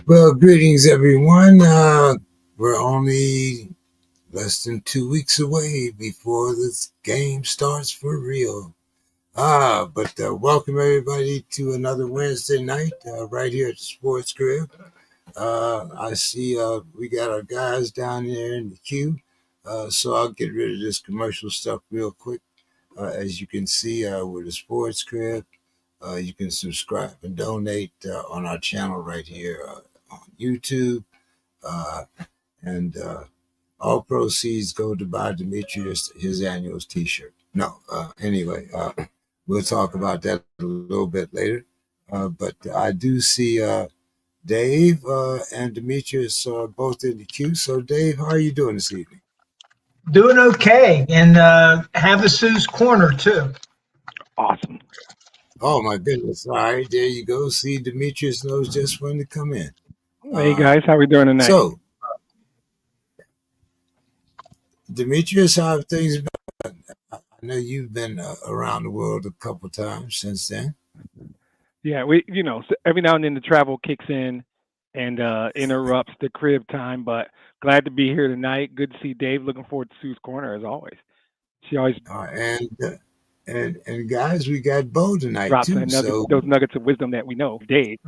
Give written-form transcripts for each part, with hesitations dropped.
Well, greetings, everyone. We're only less than 2 weeks away before this game starts for real. But welcome everybody to another Wednesday night right here at Sportz Krib. I see we got our guys down there in the queue, so I'll get rid of this commercial stuff real quick. As you can see, with the Sportz Krib, you can subscribe and donate on our channel right here on YouTube. Uh, and all proceeds go to buy Demetrius his annual T-shirt. No, anyway, we'll talk about that a little bit later. But I do see Dave and Demetrius both in the queue. So, Dave, how are you doing this evening? Doing okay, and have a Sue's Corner too. Awesome. Oh my goodness! All right, there you go. See, Demetrius knows just when to come in. Hey guys, how we doing tonight? So, Demetrius, how have things been? I know you've been around the world a couple times since then. Yeah, every now and then the travel kicks in and interrupts the crib time, but glad to be here tonight. Good to see Dave. Looking forward to Sue's Corner as always. She always And guys, we got Bo tonight drops too. those nuggets of wisdom that we know. Dave.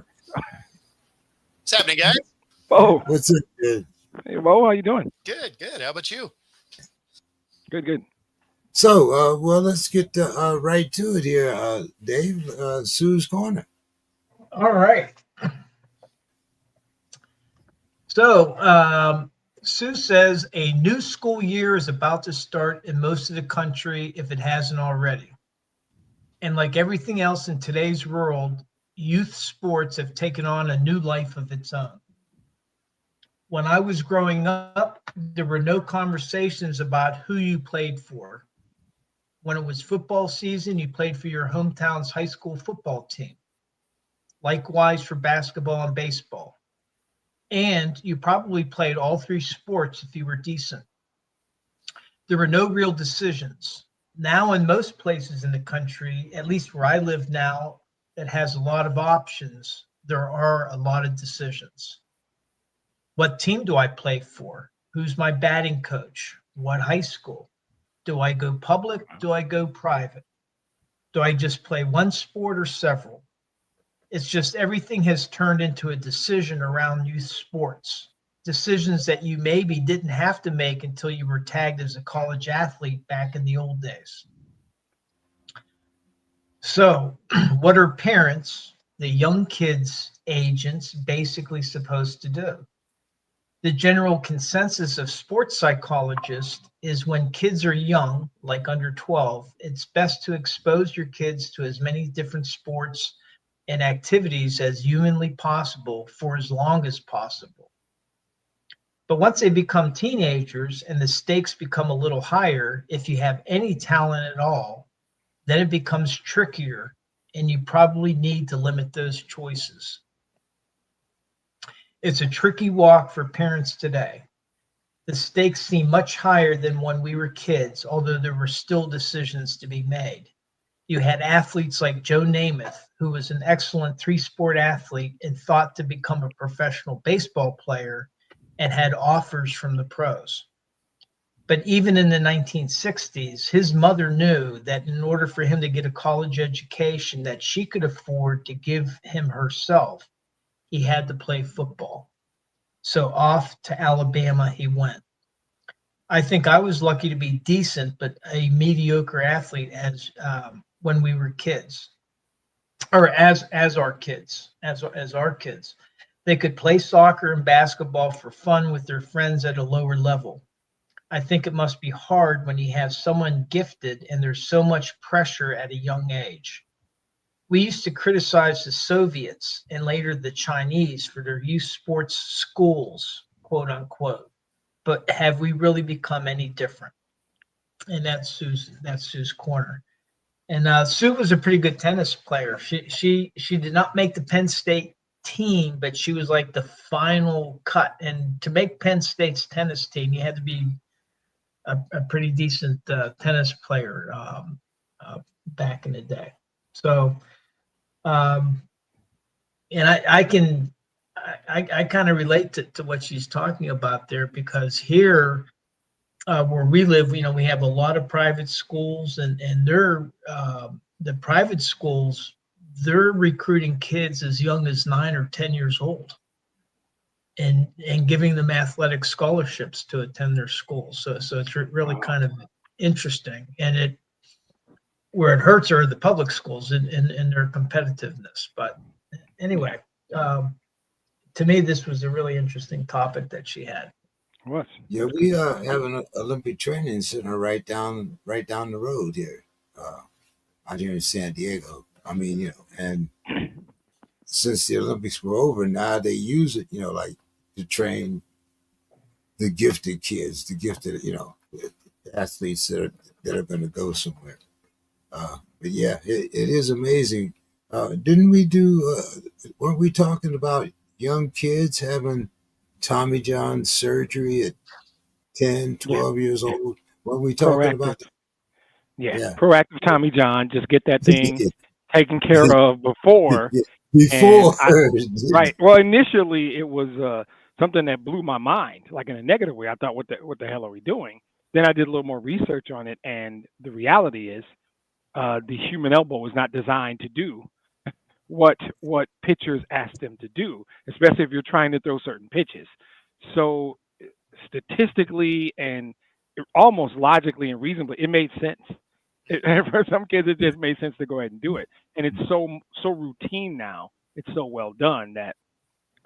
What's happening, guys? Bo. What's up, dude? Hey, Bo, how you doing? Good. How about you? Good. So, well, let's get right to it here, Dave. Sue's Corner. All right. So, Sue says a new school year is about to start in most of the country if it hasn't already. And like everything else in today's world, youth sports have taken on a new life of its own. When I was growing up, there were no conversations about who you played for. When it was football season, you played for your hometown's high school football team. Likewise for basketball and baseball. And you probably played all three sports if you were decent. There were no real decisions. Now in most places in the country, at least where I live now, that has a lot of options, there are a lot of decisions. What team do I play for? Who's my batting coach? What high school? Do I go public? Do I go private? Do I just play one sport or several? It's just everything has turned into a decision around youth sports. Decisions that you maybe didn't have to make until you were tagged as a college athlete back in the old days. So, what are parents, the young kids' agents, basically supposed to do? The general consensus of sports psychologists is when kids are young, like under 12, it's best to expose your kids to as many different sports and activities as humanly possible for as long as possible. But once they become teenagers and the stakes become a little higher, if you have any talent at all, then it becomes trickier and you probably need to limit those choices. It's a tricky walk for parents today. The stakes seem much higher than when we were kids, although there were still decisions to be made. You had athletes like Joe Namath, who was an excellent three-sport athlete and thought to become a professional baseball player and had offers from the pros. But even in the 1960s, his mother knew that in order for him to get a college education that she could afford to give him herself, he had to play football. So off to Alabama he went. I think I was lucky to be decent, but a mediocre athlete as when we were kids, or as our kids. They could play soccer and basketball for fun with their friends at a lower level. I think it must be hard when you have someone gifted and there's so much pressure at a young age. We used to criticize the Soviets and later the Chinese for their youth sports schools, quote unquote. But have we really become any different? And that's Sue's Corner. And Sue was a pretty good tennis player. She did not make the Penn State team, but she was like the final cut. And to make Penn State's tennis team, you had to be a pretty decent tennis player back in the day. So, and I I kind of relate to what she's talking about there, because here where we live, we have a lot of private schools, and they're the private schools, they're recruiting kids as young as 9 or 10 years old, and giving them athletic scholarships to attend their schools. So it's really kind of interesting, and where it hurts are the public schools in their competitiveness. But anyway, to me, this was a really interesting topic that she had. What? Yeah, we have an Olympic training center right down the road here, out here in San Diego. I mean, and since the Olympics were over, now they use it, like to train the gifted kids, the gifted, athletes that are going to go somewhere. But yeah, it is amazing. Didn't we weren't we talking about young kids having Tommy John surgery at 10, 12 years old? Weren't we talking about that? Yeah. Proactive Tommy John, just get that thing taken care of before. Before. Right. Well, initially it was something that blew my mind, like in a negative way. I thought, what the hell are we doing? Then I did a little more research on it, and the reality is the human elbow was not designed to do what pitchers ask them to do, especially if you're trying to throw certain pitches. So statistically and almost logically and reasonably, it made sense. And for some kids, it just made sense to go ahead and do it. And it's so routine now. It's so well done that,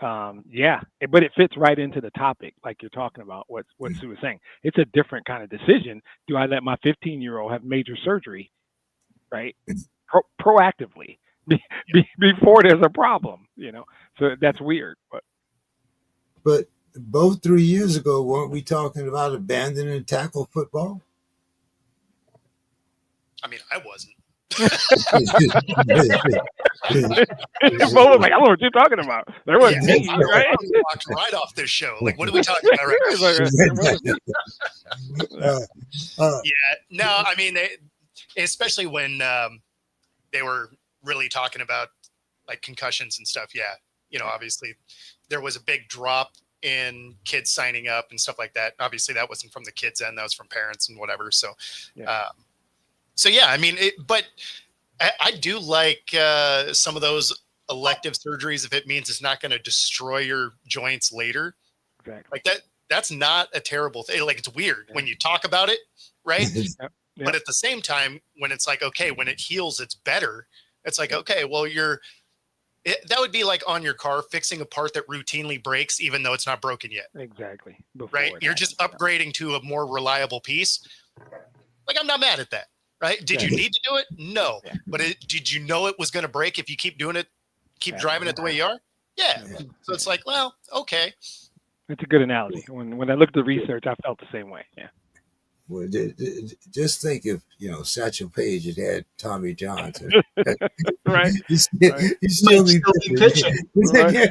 but it fits right into the topic, like you're talking about, what Sue was saying. It's a different kind of decision. Do I let my 15-year-old have major surgery, right? Proactively before there's a problem, So that's weird. But both 3 years ago, weren't we talking about abandoning tackle football? I mean, I wasn't. Both was like, I don't know what you're talking about. There wasn't me, right? I walked right off this show. Like, what are we talking about right now? No, I mean, especially when they were really talking about like concussions and stuff. Yeah, obviously there was a big drop in kids signing up and stuff like that. Obviously, that wasn't from the kids' end; that was from parents and whatever. So, I mean, but I do like some of those elective surgeries if it means it's not going to destroy your joints later. Exactly. Like that. That's not a terrible thing. Like, it's weird when you talk about it, right? But at the same time, when it's like, okay, when it heals, it's better. It's like, okay, well, that would be like on your car fixing a part that routinely breaks, even though it's not broken yet. Exactly. Right? You're just upgrading to a more reliable piece. Like, I'm not mad at that. Right? Did you need to do it? No. Yeah. But did you know it was going to break if you keep doing it, driving it the way you are? Yeah. So it's like, well, okay. It's a good analogy. When I looked at the research, I felt the same way. Yeah. Well, just think if Satchel Paige had Tommy John, right? He's still be pitching. Right.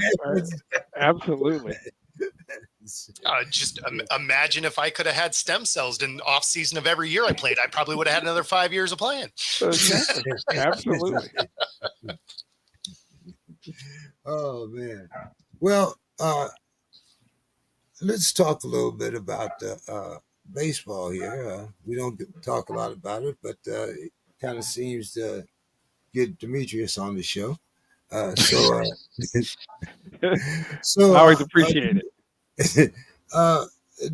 Absolutely. Just imagine if I could have had stem cells in the off season of every year I played. I probably would have had another 5 years of playing. Absolutely. Oh man. Well, let's talk a little bit about baseball here. We don't talk a lot about it, but it kind of seems to get Demetrius on the show. So I always appreciate it.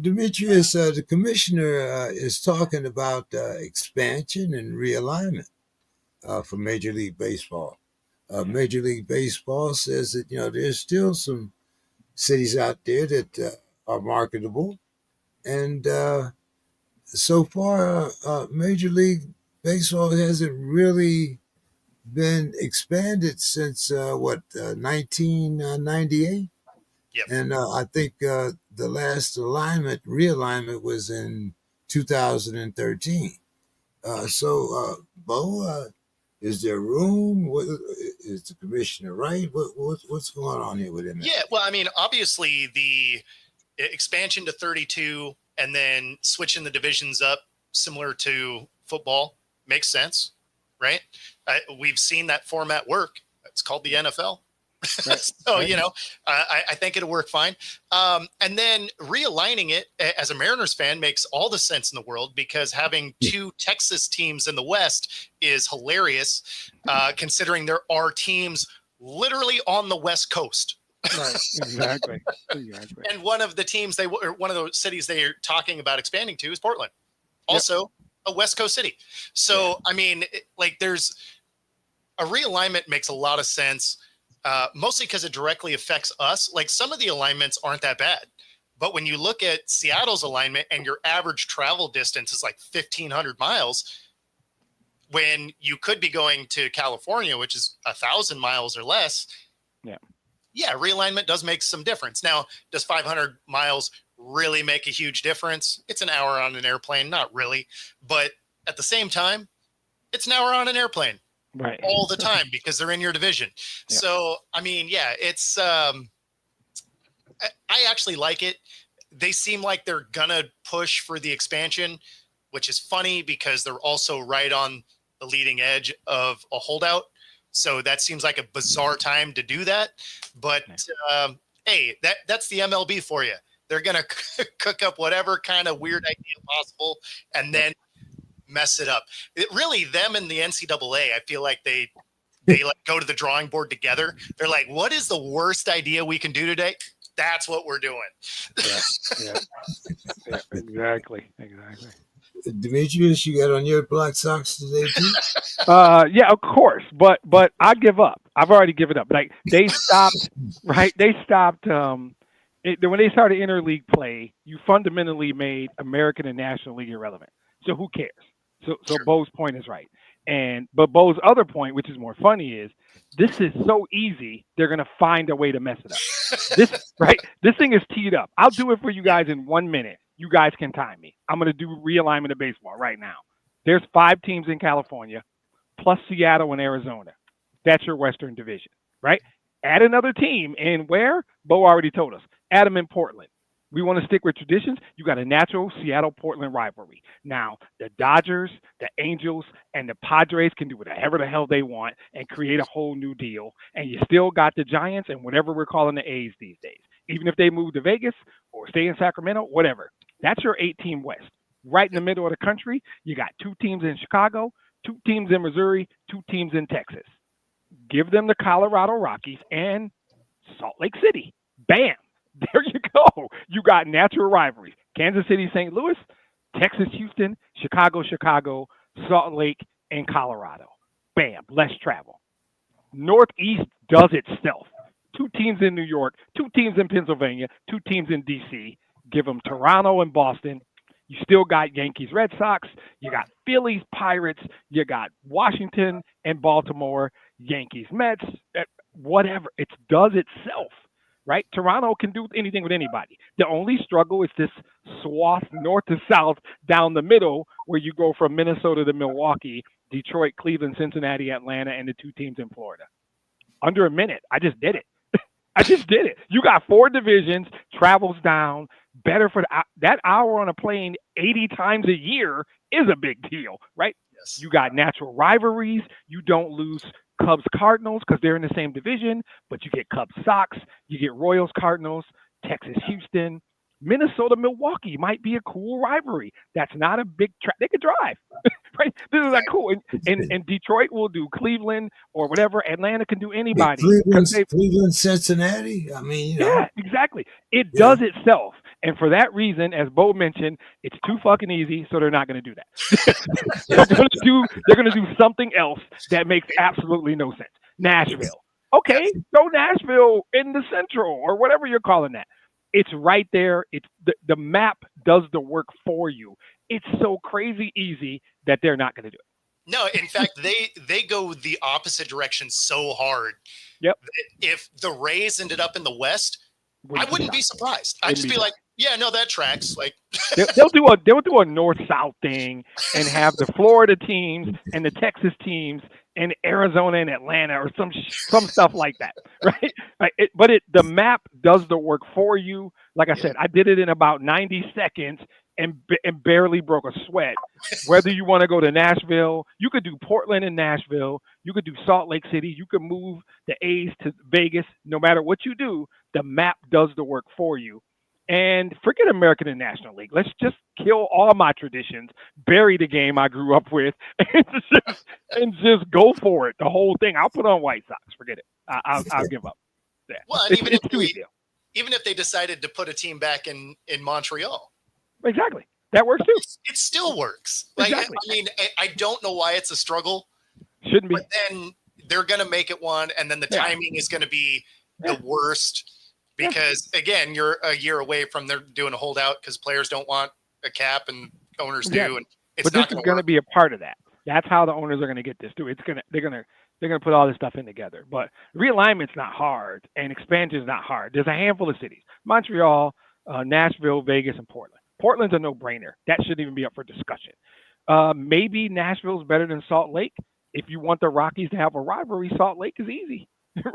Demetrius, the commissioner, is talking about expansion and realignment for Major League Baseball. Major League Baseball says that there's still some cities out there that are marketable, and so far, Major League Baseball hasn't really been expanded since 1998. Yep. And I think the last realignment was in 2013. Bo, is there room? Is the commissioner right? What's going on here with him? Yeah, well, I mean, obviously the expansion to 32 and then switching the divisions up similar to football makes sense, right? We've seen that format work. It's called the NFL. Right. So, I think it'll work fine. And then realigning it as a Mariners fan makes all the sense in the world, because having two Texas teams in the West is hilarious, considering there are teams literally on the West Coast. Right. Exactly. And one of the teams one of the cities they are talking about expanding to is Portland, also a West Coast city. So, I mean, there's a realignment makes a lot of sense, mostly because it directly affects us. Like, some of the alignments aren't that bad, but when you look at Seattle's alignment and your average travel distance is like 1,500 miles, when you could be going to California, which is 1,000 miles or less. Yeah, realignment does make some difference. Now, does 500 miles really make a huge difference? It's an hour on an airplane, not really. But at the same time, it's an hour on an airplane all the time because they're in your division. Yeah. So, I mean, it's I actually like it. They seem like they're going to push for the expansion, which is funny because they're also right on the leading edge of a holdout. So that seems like a bizarre time to do that. But, hey, that's the MLB for you. They're going to cook up whatever kind of weird idea possible and then mess it up. Really, them and the NCAA, I feel like they go to the drawing board together. They're like, what is the worst idea we can do today? That's what we're doing. Yeah, exactly. Demetrius, you got on your Black Sox today too? Yeah, of course, but I give up. I've already given up. Like, they stopped, right? They stopped when they started interleague play. You fundamentally made American and National League irrelevant. So who cares? So sure. Bo's point is right, but Bo's other point, which is more funny, is this is so easy. They're gonna find a way to mess it up. This thing is teed up. I'll do it for you guys in 1 minute. You guys can time me. I'm going to do realignment of baseball right now. There's 5 teams in California, plus Seattle and Arizona. That's your Western Division, right? Add another team, and where? Bo already told us. Add them in Portland. We want to stick with traditions. You got a natural Seattle-Portland rivalry. Now, the Dodgers, the Angels, and the Padres can do whatever the hell they want and create a whole new deal. And you still got the Giants and whatever we're calling the A's these days. Even if they move to Vegas or stay in Sacramento, whatever. That's your 8-team West. Right in the middle of the country, you got 2 teams in Chicago, 2 teams in Missouri, 2 teams in Texas. Give them the Colorado Rockies and Salt Lake City. Bam. There you go. You got natural rivalries. Kansas City, St. Louis, Texas, Houston, Chicago, Salt Lake, and Colorado. Bam. Less travel. Northeast does itself. 2 teams in New York, 2 teams in Pennsylvania, 2 teams in D.C. Give them Toronto and Boston. You still got Yankees, Red Sox. You got Phillies, Pirates. You got Washington and Baltimore, Yankees, Mets, whatever. It does itself, right? Toronto can do anything with anybody. The only struggle is this swath north to south down the middle where you go from Minnesota to Milwaukee, Detroit, Cleveland, Cincinnati, Atlanta, and the 2 teams in Florida. Under a minute. I just did it. You got 4 divisions, travels down, better for that hour on a plane 80 times a year is a big deal, right? Yes. You got natural rivalries. You don't lose Cubs Cardinals because they're in the same division, but you get Cubs Sox, you get Royals Cardinals, Texas Houston, Minnesota Milwaukee might be a cool rivalry. That's not a big they could drive. Right? This is like cool. And Detroit will do Cleveland or whatever. Atlanta can do anybody. Cleveland, Cincinnati. I mean, yeah, exactly. It does itself. And for that reason, as Bo mentioned, it's too fucking easy, so they're not going to do that. They're going to do something else that makes absolutely no sense. Nashville. Okay, go Nashville in the Central or whatever you're calling that. It's right there. It's the map does the work for you. It's so crazy easy that they're not going to do it. No, in fact, they go the opposite direction so hard. Yep. If the Rays ended up in the West, I wouldn't be surprised. I'd just be like, yeah, no, that tracks. Like they'll do a north-south thing and have the Florida teams and the Texas teams and Arizona and Atlanta or some stuff like that, right? But the map does the work for you. Like I said, I did it in about 90 seconds. and barely broke a sweat. Whether you want to go to Nashville, you could do Portland and Nashville. You could do Salt Lake City. You could move the A's to Vegas. No matter what you do, the map does the work for you. And forget American and National League. Let's just kill all my traditions, bury the game I grew up with, and just go for it. The whole thing. I'll put on White Sox. Forget it. I'll give up. Yeah. Well, and even if they decided to put a team back in Montreal. Exactly. That works too. It still works. Like, exactly. I mean, I don't know why it's a struggle. Shouldn't be. But then they're going to make it one, and then the timing is going to be the worst. Because, again, you're a year away from they're doing a holdout because players don't want a cap and owners do. And it's but this is going to be a part of that. That's how the owners are going to get this too. They're going to put all this stuff in together. But realignment's not hard, and expansion's not hard. There's a handful of cities: Montreal, Nashville, Vegas, and Portland. Portland's a no-brainer. That shouldn't even be up for discussion. Maybe Nashville's better than Salt Lake. If you want the Rockies to have a rivalry, Salt Lake is easy.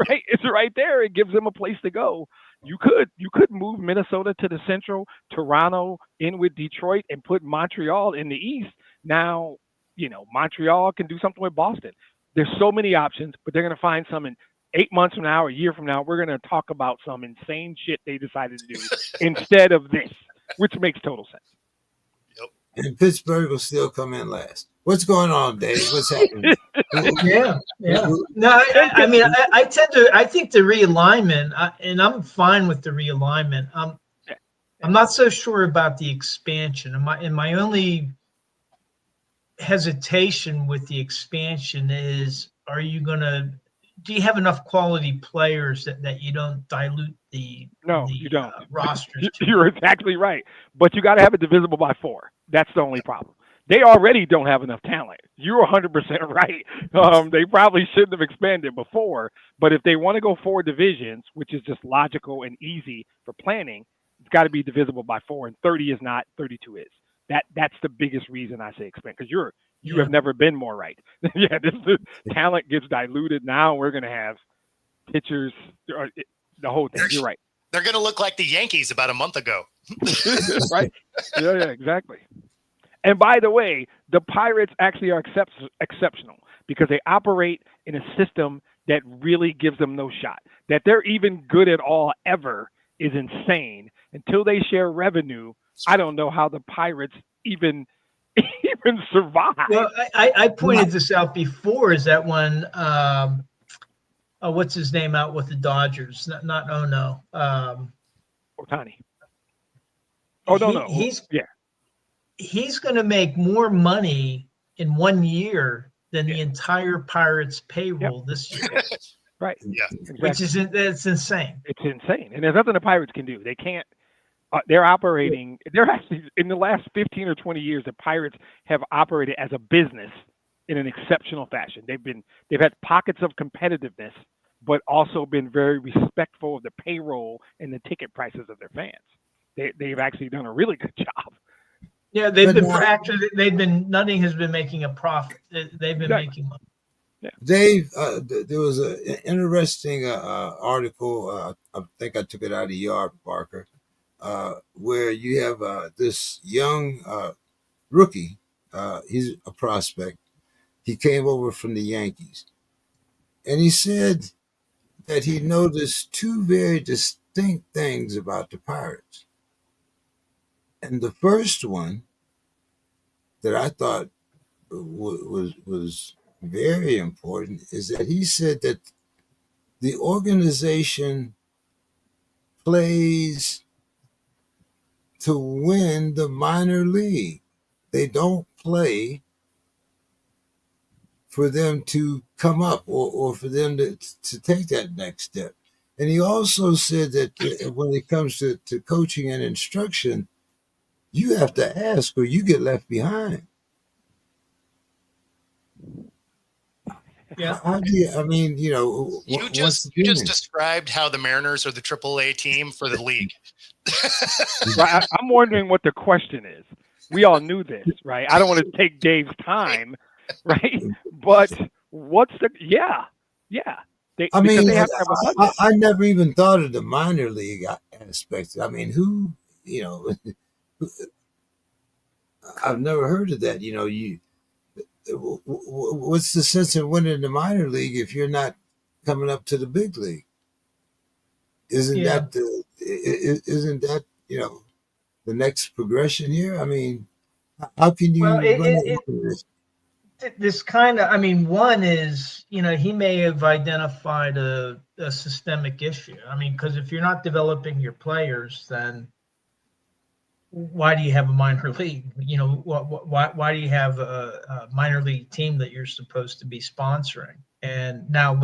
Right? It's right there. It gives them a place to go. You could move Minnesota to the Central, Toronto in with Detroit, and put Montreal in the East. Now, Montreal can do something with Boston. There's so many options, but they're going to find some in 8 months from now, a year from now. We're going to talk about some insane shit they decided to do instead of this, which makes total sense. And Pittsburgh will still come in last. What's going on, Dave? What's happening? Yeah. No, I mean, I think the realignment, and I'm fine with the realignment. I'm not so sure about the expansion. And my only hesitation with the expansion is, do you have enough quality players that you don't dilute the you don't rosters? You're exactly right. But you got to have it divisible by 4. That's the only problem. They already don't have enough talent. You're 100% right. They probably shouldn't have expanded before. But if they want to go 4 divisions, which is just logical and easy for planning, it's got to be divisible by 4. And 30 is not, 32 is. That's the biggest reason I say expand, because you have never been more right. The talent gets diluted. Now we're going to have pitchers, the whole thing. You're right. They're going to look like the Yankees about a month ago. Right. Yeah, exactly. And by the way, the Pirates actually are exceptional because they operate in a system that really gives them no shot. That they're even good at all ever is insane. Until they share revenue, I don't know how the Pirates even survive. Well, I pointed this out before, is that when what's his name out with the Dodgers? Not Ohtani. He's going to make more money in 1 year than the entire Pirates payroll this year. Right. Yeah. Exactly. That's insane. It's insane. And there's nothing the Pirates can do. They can't. They're operating. They're actually, in the last 15 or 20 years, the Pirates have operated as a business in an exceptional fashion. They've had pockets of competitiveness, but also been very respectful of the payroll and the ticket prices of their fans. They've actually done a really good job. Yeah, Nutting has been making a profit. They've been making money. Yeah. Dave, there was an interesting article. I think I took it out of Yard, Barker, where you have this young rookie. He's a prospect. He came over from the Yankees, and he said that he noticed 2 very distinct things about the Pirates. And the first one that I thought was very important is that he said that the organization plays to win the minor league. They don't play for them to come up or for them to take that next step. And he also said that when it comes to coaching and instruction, you have to ask or you get left behind. Yeah. You just described how the Mariners are the AAA team for the league. Right, I'm wondering what the question is. We all knew this, right? I don't want to take Dave's time, right? But what's the They have to have a budget. I never even thought of the minor league aspect. I mean, I've never heard of that. What's the sense of winning the minor league if you're not coming up to the big league? Isn't Yeah. that isn't that the next progression here? I mean, how can Well, you run that? this kind of, I mean, one is, he may have identified a systemic issue. I mean, because if you're not developing your players, then why do you have a minor league? Why do you have a minor league team that you're supposed to be sponsoring? And now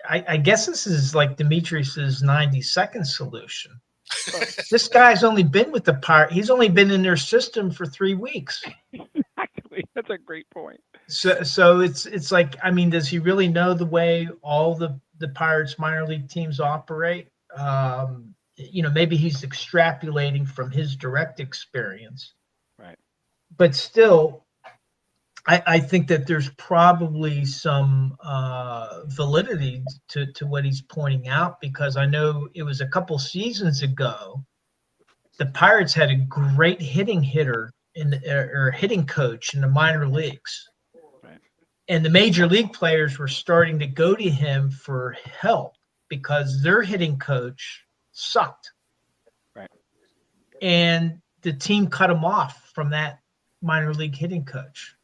I guess this is like Demetrius's 90-second solution. This guy's only been with the Pirates. He's only been in their system for 3 weeks. Exactly. That's a great point. So it's like, I mean, does he really know the way all the Pirates minor league teams operate? Maybe he's extrapolating from his direct experience. Right. But still, I think that there's probably some validity to what he's pointing out, because I know it was a couple seasons ago, the Pirates had a great hitting coach in the minor leagues. Right. And the major league players were starting to go to him for help because their hitting coach sucked. Right. And the team cut him off from that minor league hitting coach,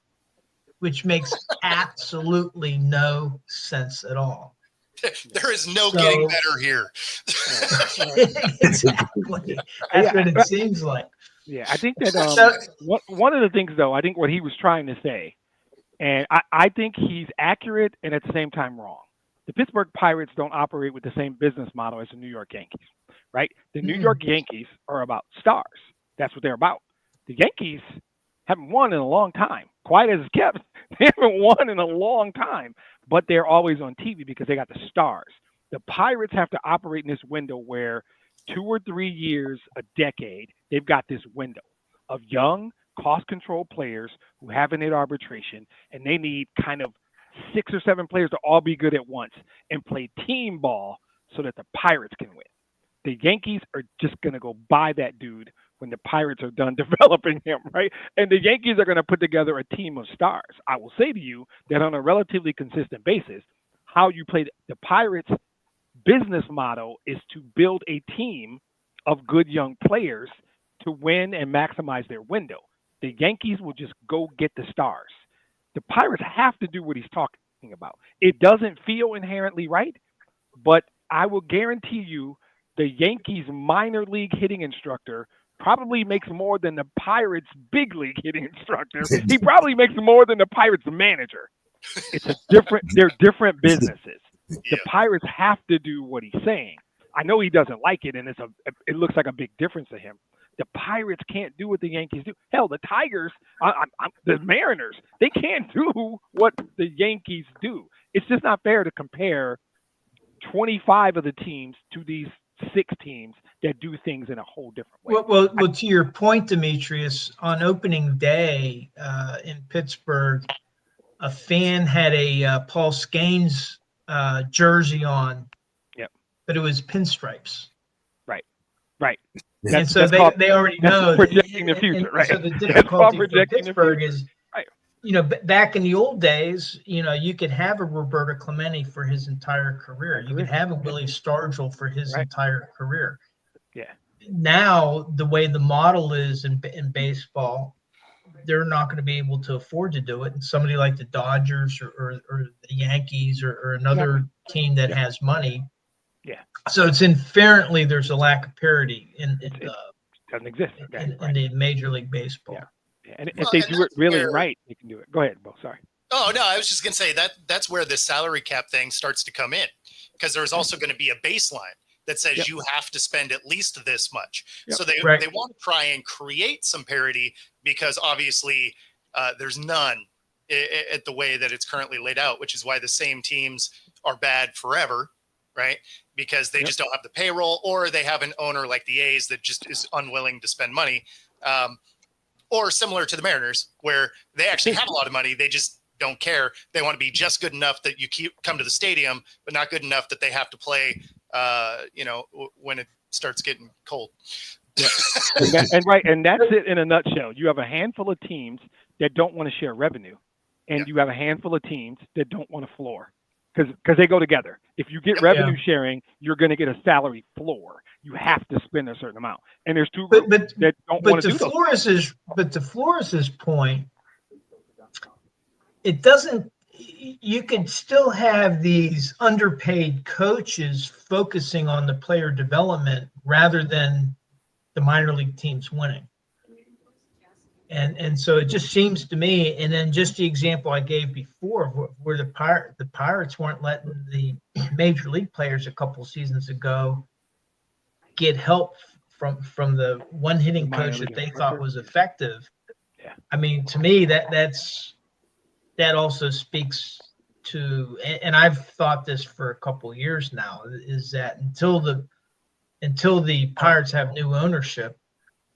which makes absolutely no sense at all. There is no getting better here. Exactly. That's what it seems like. Yeah, I think that one of the things, though, I think what he was trying to say, and I think he's accurate and at the same time wrong. The Pittsburgh Pirates don't operate with the same business model as the New York Yankees, right? The New York Yankees are about stars. That's what they're about. The Yankees haven't won in a long time. Quiet as it's kept, they haven't won in a long time, but they're always on TV because they got the stars. The Pirates have to operate in this window where 2 or 3 years, a decade, they've got this window of young, cost-control players who haven't hit arbitration, and they need kind of 6 or 7 players to all be good at once and play team ball so that the Pirates can win. The Yankees are just going to go buy that dude when the Pirates are done developing him, right? And the Yankees are going to put together a team of stars. I will say to you that on a relatively consistent basis, how you play the Pirates' business model is to build a team of good young players to win and maximize their window. The Yankees will just go get the stars. The Pirates have to do what he's talking about. It doesn't feel inherently right, but I will guarantee you the Yankees minor league hitting instructor probably makes more than the Pirates big league hitting instructor. He probably makes more than the Pirates manager. They're different businesses. The Pirates have to do what he's saying. I know he doesn't like it, and it looks like a big difference to him. The Pirates can't do what the Yankees do. Hell, the Tigers, the Mariners, they can't do what the Yankees do. It's just not fair to compare 25 of the teams to these 6 teams that do things in a whole different way. Well, to your point, Demetrius, on opening day in Pittsburgh, a fan had a Paul Skeens jersey on, but it was pinstripes. Right. And so they already know projecting the future, right? So the difficulty for Pittsburgh is, back in the old days, you could have a Roberto Clemente for his entire career. You could have a Willie Stargell for his entire career. Yeah. Now, the way the model is in baseball, they're not going to be able to afford to do it. And somebody like the Dodgers or the Yankees or another team that has money. Yeah. So it's inherently there's a lack of parity in doesn't exist in the Major League Baseball. Yeah. And if they do it really right, they can do it. Go ahead, Bo. Sorry. Oh no, I was just going to say that's where the salary cap thing starts to come in, because there's also going to be a baseline that says you have to spend at least this much. So they want to try and create some parity, because obviously there's none at the way that it's currently laid out, which is why the same teams are bad forever, right? Because they just don't have the payroll, or they have an owner like the A's that just is unwilling to spend money, or similar to the Mariners, where they actually have a lot of money. They just don't care. They want to be just good enough that you come to the stadium, but not good enough that they have to play, when it starts getting cold. Yeah. And that's it in a nutshell. You have a handful of teams that don't want to share revenue, and you have a handful of teams that don't want a floor because they go together. If you get revenue sharing, you're going to get a salary floor. You have to spend a certain amount, and there's two groups that don't want to do those. But to Flores's point, it doesn't. You can still have these underpaid coaches focusing on the player development rather than the minor league teams winning. And so it just seems to me, and then just the example I gave before, where the Pirates weren't letting the major league players a couple seasons ago get help from the one hitting coach that they thought was effective. Yeah. I mean, to me, that also speaks to, and I've thought this for a couple of years now, is that until the Pirates have new ownership,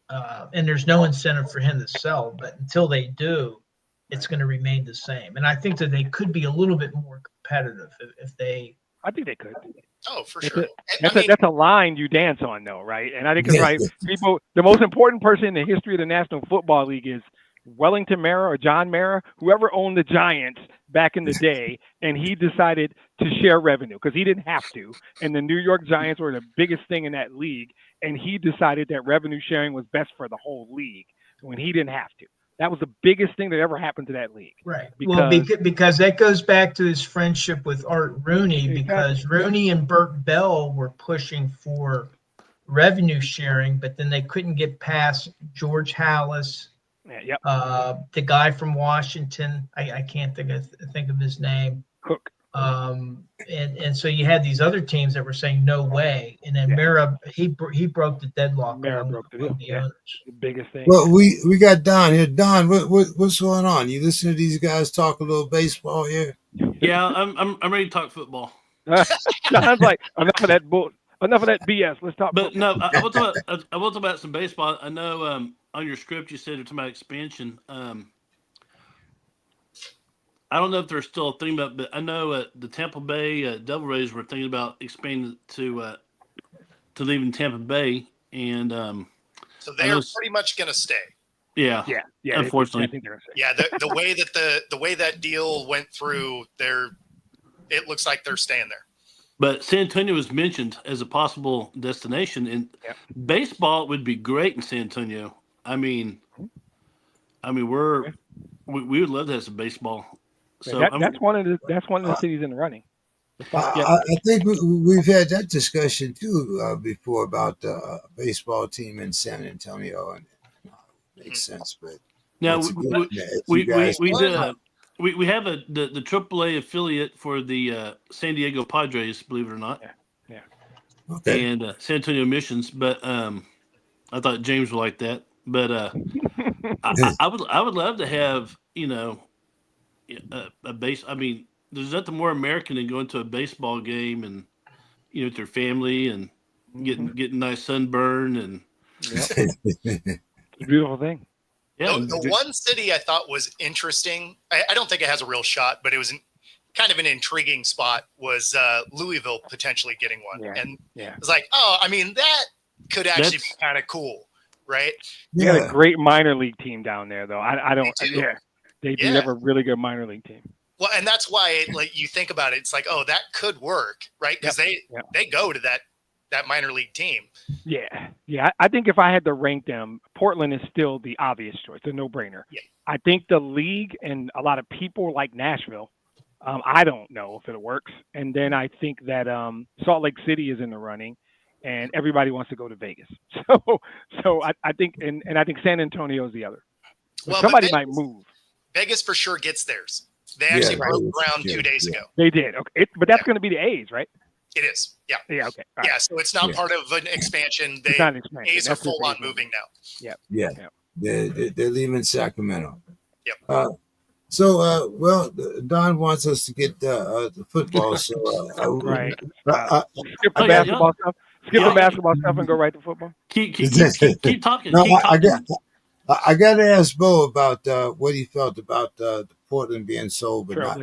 and there's no incentive for him to sell, but until they do, it's going to remain the same. And I think that they could be a little bit more competitive if they. I think they could. Oh, for sure. That's a line you dance on, though, right? And I think it's right. People, the most important person in the history of the National Football League is Wellington Mara or John Mara, whoever owned the Giants back in the day, and he decided to share revenue because he didn't have to. And the New York Giants were the biggest thing in that league, and he decided that revenue sharing was best for the whole league when he didn't have to. That was the biggest thing that ever happened to that league. Right. Because that goes back to his friendship with Art Rooney, because Rooney and Burt Bell were pushing for revenue sharing, but then they couldn't get past George Halas. The guy from Washington, I can't think of his name. Cook. And so you had these other teams that were saying no way, and then Mara he broke the deadlock. Mara broke the deal. Owners. The biggest thing. Well, we got Don here. Don, what's going on? You listen to these guys talk a little baseball here? Yeah, I'm ready to talk football. Don's like, enough of that bull. Enough of that BS. Let's talk. But no, I will talk about some baseball. I know on your script you said you're talking about expansion. I don't know if there's still a thing about, but I know the Tampa Bay Devil Rays were thinking about expanding to leaving Tampa Bay, and so they are pretty much going to stay. Yeah. Unfortunately, I think they're gonna stay. Yeah, the way that the way that deal went through, it looks like they're staying there. But San Antonio was mentioned as a possible destination, and baseball would be great in San Antonio. I mean, we would love to have some baseball. So that's one of the cities in the running. I think we've had that discussion too before about the baseball team in San Antonio, and makes sense. But now we have the AAA affiliate for the San Diego Padres, believe it or not. Yeah. Okay. And San Antonio Missions, but I thought James would like that. But I would love to have a base. I mean, there's nothing more American than going to a baseball game and with your family and getting nice sunburn and it's a beautiful thing. Yeah. The one city I thought was interesting, I don't think it has a real shot, but it was kind of an intriguing spot, was Louisville potentially getting one. Yeah. And it's like, that could actually be kind of cool, right? You got a great minor league team down there, though. I don't. They do have a really good minor league team. Well, and that's why, you think about it, it's like, oh, that could work, right? Because they go to that minor league team. Yeah. I think if I had to rank them, Portland is still the obvious choice, a no-brainer. Yeah. I think the league and a lot of people like Nashville. I don't know if it works. And then I think that Salt Lake City is in the running, and everybody wants to go to Vegas. So I think, and I think San Antonio is the other. So somebody might move. Vegas for sure gets theirs. They actually broke ground 2 days ago. They did. Okay, but that's going to be the A's, right? It is. Yeah. Yeah. Okay. Right. Yeah. So it's not part of an expansion. It's not an expansion. A's are full on moving now. Yeah. They're leaving Sacramento. Yep. So Don wants us to get the football. So right. Skip the basketball stuff. Skip the basketball stuff and go right to football. Keep talking. No, keep talking. I got to ask Bo about what he felt about the Portland being sold, but not.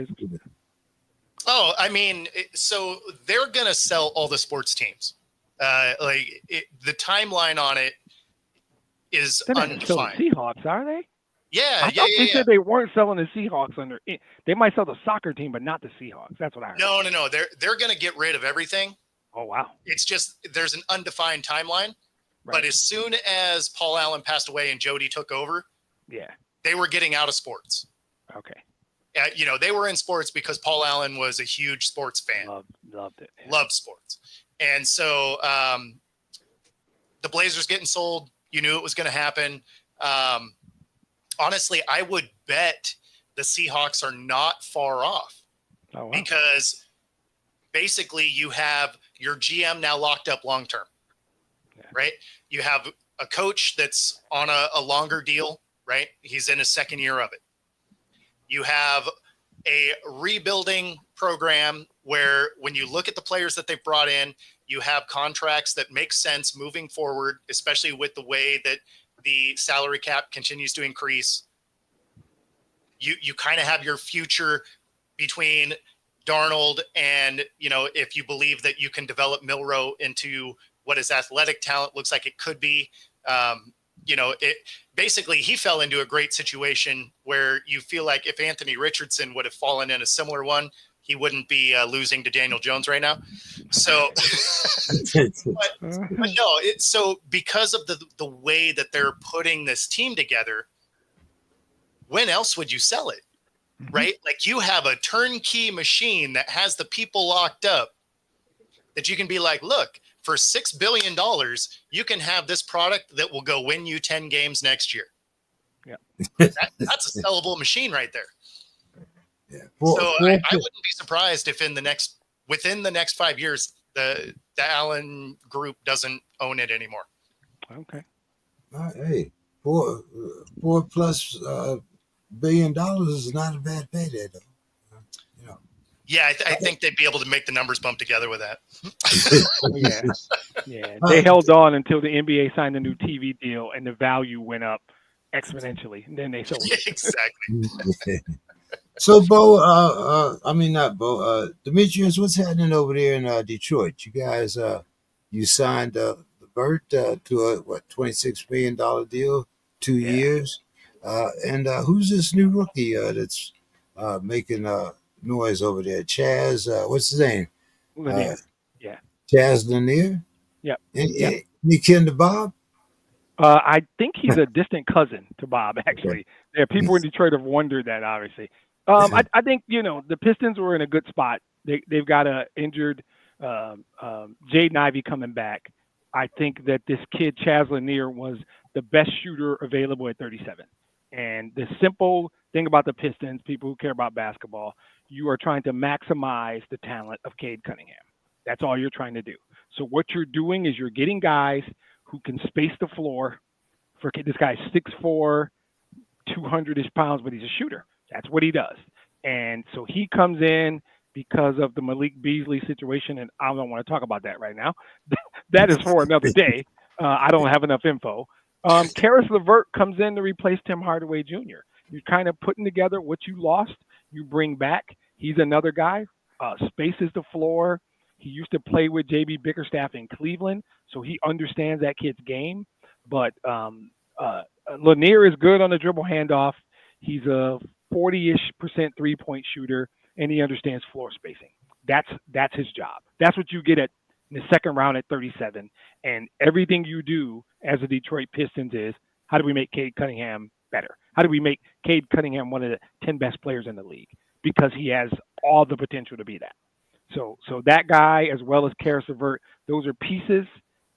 Oh, I mean, so they're going to sell all the sports teams. The timeline on it, is They're not gonna sell the undefined. Seahawks, are they? Yeah, I yeah, thought yeah, they yeah. said they weren't selling the Seahawks under. They might sell the soccer team, but not the Seahawks. That's what I heard. No. They're going to get rid of everything. Oh wow. It's just there's an undefined timeline. Right. But as soon as Paul Allen passed away and Jody took over, Yeah. they were getting out of sports. Okay. They were in sports because Paul Allen was a huge sports fan. Loved it. Yeah. Loved sports. And so the Blazers getting sold, you knew it was going to happen. Honestly, I would bet the Seahawks are not far off. Oh, wow. Because basically you have your GM now locked up long-term, right? You have a coach that's on a longer deal, right? He's in his second year of it. You have a rebuilding program where when you look at the players that they've brought in, you have contracts that make sense moving forward, especially with the way that the salary cap continues to increase. You kind of have your future between Darnold and, if you believe that you can develop Milroe into what his athletic talent looks like it could be, basically he fell into a great situation where you feel like if Anthony Richardson would have fallen in a similar one, he wouldn't be losing to Daniel Jones right now. So, but no, so because of the way that they're putting this team together, when else would you sell it? Right? Like you have a turnkey machine that has the people locked up that you can be like, look, for $6 billion, you can have this product that will go win you 10 games next year. Yeah. That's a sellable machine right there. Yeah. I wouldn't be surprised if within the next 5 years, the Allen Group doesn't own it anymore. Okay. Hey, $4+ billion is not a bad payday, though. Yeah, I think they'd be able to make the numbers bump together with that. Yeah. They held on until the NBA signed a new TV deal and the value went up exponentially. And then they sold it. Exactly. So, Bo, not Bo, Demetrius, what's happening over there in Detroit? You guys, you signed Bert to a $26 million deal, 2 years. And who's this new rookie that's making noise over there? Chaz, what's his name? Lanier. Chaz Lanier? Yep. Any kin to Bob? I think he's a distant cousin to Bob, actually. Yeah, people in Detroit have wondered that, obviously. I think, the Pistons were in a good spot. They've got a injured Jaden Ivey coming back. I think that this kid, Chaz Lanier, was the best shooter available at 37. And the simple thing about the Pistons, people who care about basketball, you are trying to maximize the talent of Cade Cunningham. That's all you're trying to do. So what you're doing is you're getting guys who can space the floor. This guy's 6'4", 200-ish pounds, but he's a shooter. That's what he does. And so he comes in because of the Malik Beasley situation, and I don't want to talk about that right now. That is for another day. I don't have enough info. Karis LeVert comes in to replace Tim Hardaway Jr. You're kind of putting together what you lost, you bring back. He's another guy, spaces the floor. He used to play with J.B. Bickerstaff in Cleveland, so he understands that kid's game. But Lanier is good on the dribble handoff. He's a 40-ish% three-point shooter, and he understands floor spacing. That's his job. That's what you get in the second round at 37. And everything you do as a Detroit Pistons is, how do we make Cade Cunningham better? How do we make Cade Cunningham one of the 10 best players in the league? Because he has all the potential to be that. So that guy, as well as Karis LeVert, those are pieces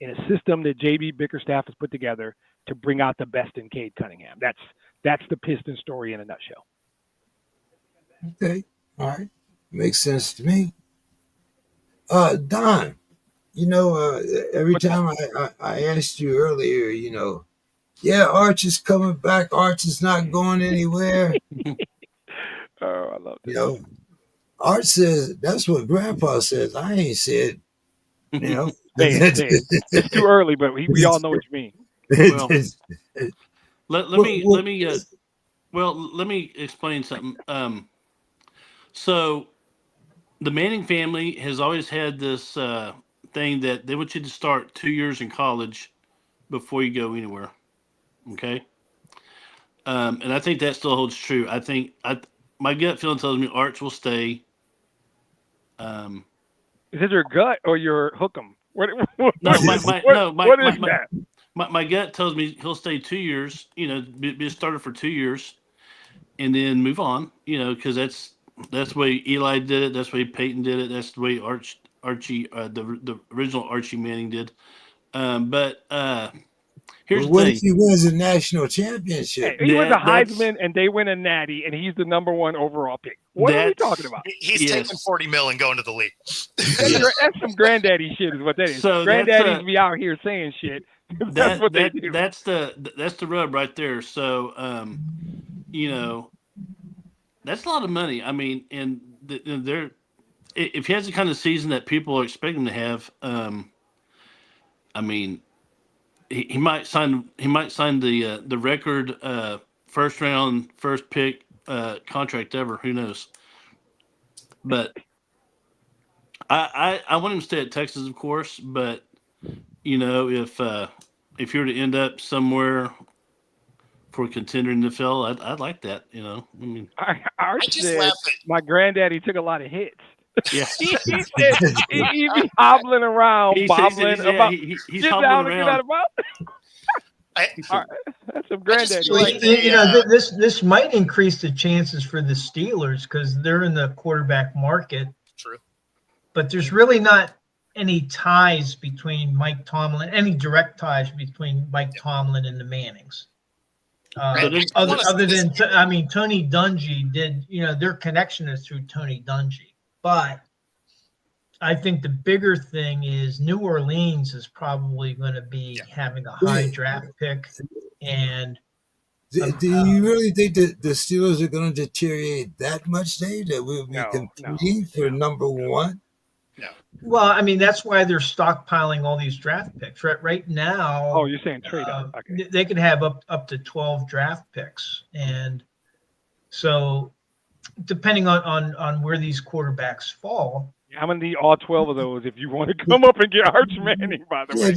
in a system that J.B. Bickerstaff has put together to bring out the best in Cade Cunningham. That's the Pistons story in a nutshell. Okay. All right. Makes sense to me. Don, every time I asked you earlier, Arch is coming back. Arch is not going anywhere. Oh, I love this. Arch says, that's what Grandpa says. I ain't said, Say it. It's too early, but we all know what you mean. Well, let me explain something. So the Manning family has always had this thing that they want you to start 2 years in college before you go anywhere. Okay. And I think that still holds true. I think my gut feeling tells me Arch will stay. Is it your gut or your hook'em? What No, what is that? My gut tells me he'll stay 2 years. Be a starter for 2 years, and then move on. Because that's the way Eli did it. That's the way Peyton did it. That's the way Archie, the original Archie Manning did. But here's the what thing. if he wins a national championship? Hey, he was a Heisman, and they win a Natty, and he's the number 1 overall pick. What are we talking about? He's taking $40 million and going to the league. That's some granddaddy shit, is what that is. So granddaddies be out here saying shit. That's what they do. That's the rub right there. So, that's a lot of money. I mean, and if he has the kind of season that people are expecting to have, I mean, he might sign the record first round first pick contract ever. Who knows? But I want him to stay at Texas, of course. But if you were to end up somewhere for a contender in the NFL, I'd like that. I mean, I said my granddaddy took a lot of hits. Yeah, he said he be hobbling around, bobbling about. He's sit hobbling down and around. get out of mouth. All right, that's some granddaddy. Like this might increase the chances for the Steelers because they're in the quarterback market. True, but there's really not any ties between Mike Tomlin, any direct ties between Mike Tomlin and the Mannings. Other than Tony Dungy did, their connection is through Tony Dungy. But I think the bigger thing is New Orleans is probably going to be having a high draft pick. And do you really think that the Steelers are going to deteriorate that much, Dave, that we'll be competing for number 1? No. Well, I mean, that's why they're stockpiling all these draft picks. Right now. Oh, you're saying trade up. Okay. They could have up to 12 draft picks. And so depending on where these quarterbacks fall. I'm going to need all 12 of those if you want to come up and get Arch Manning, by the way.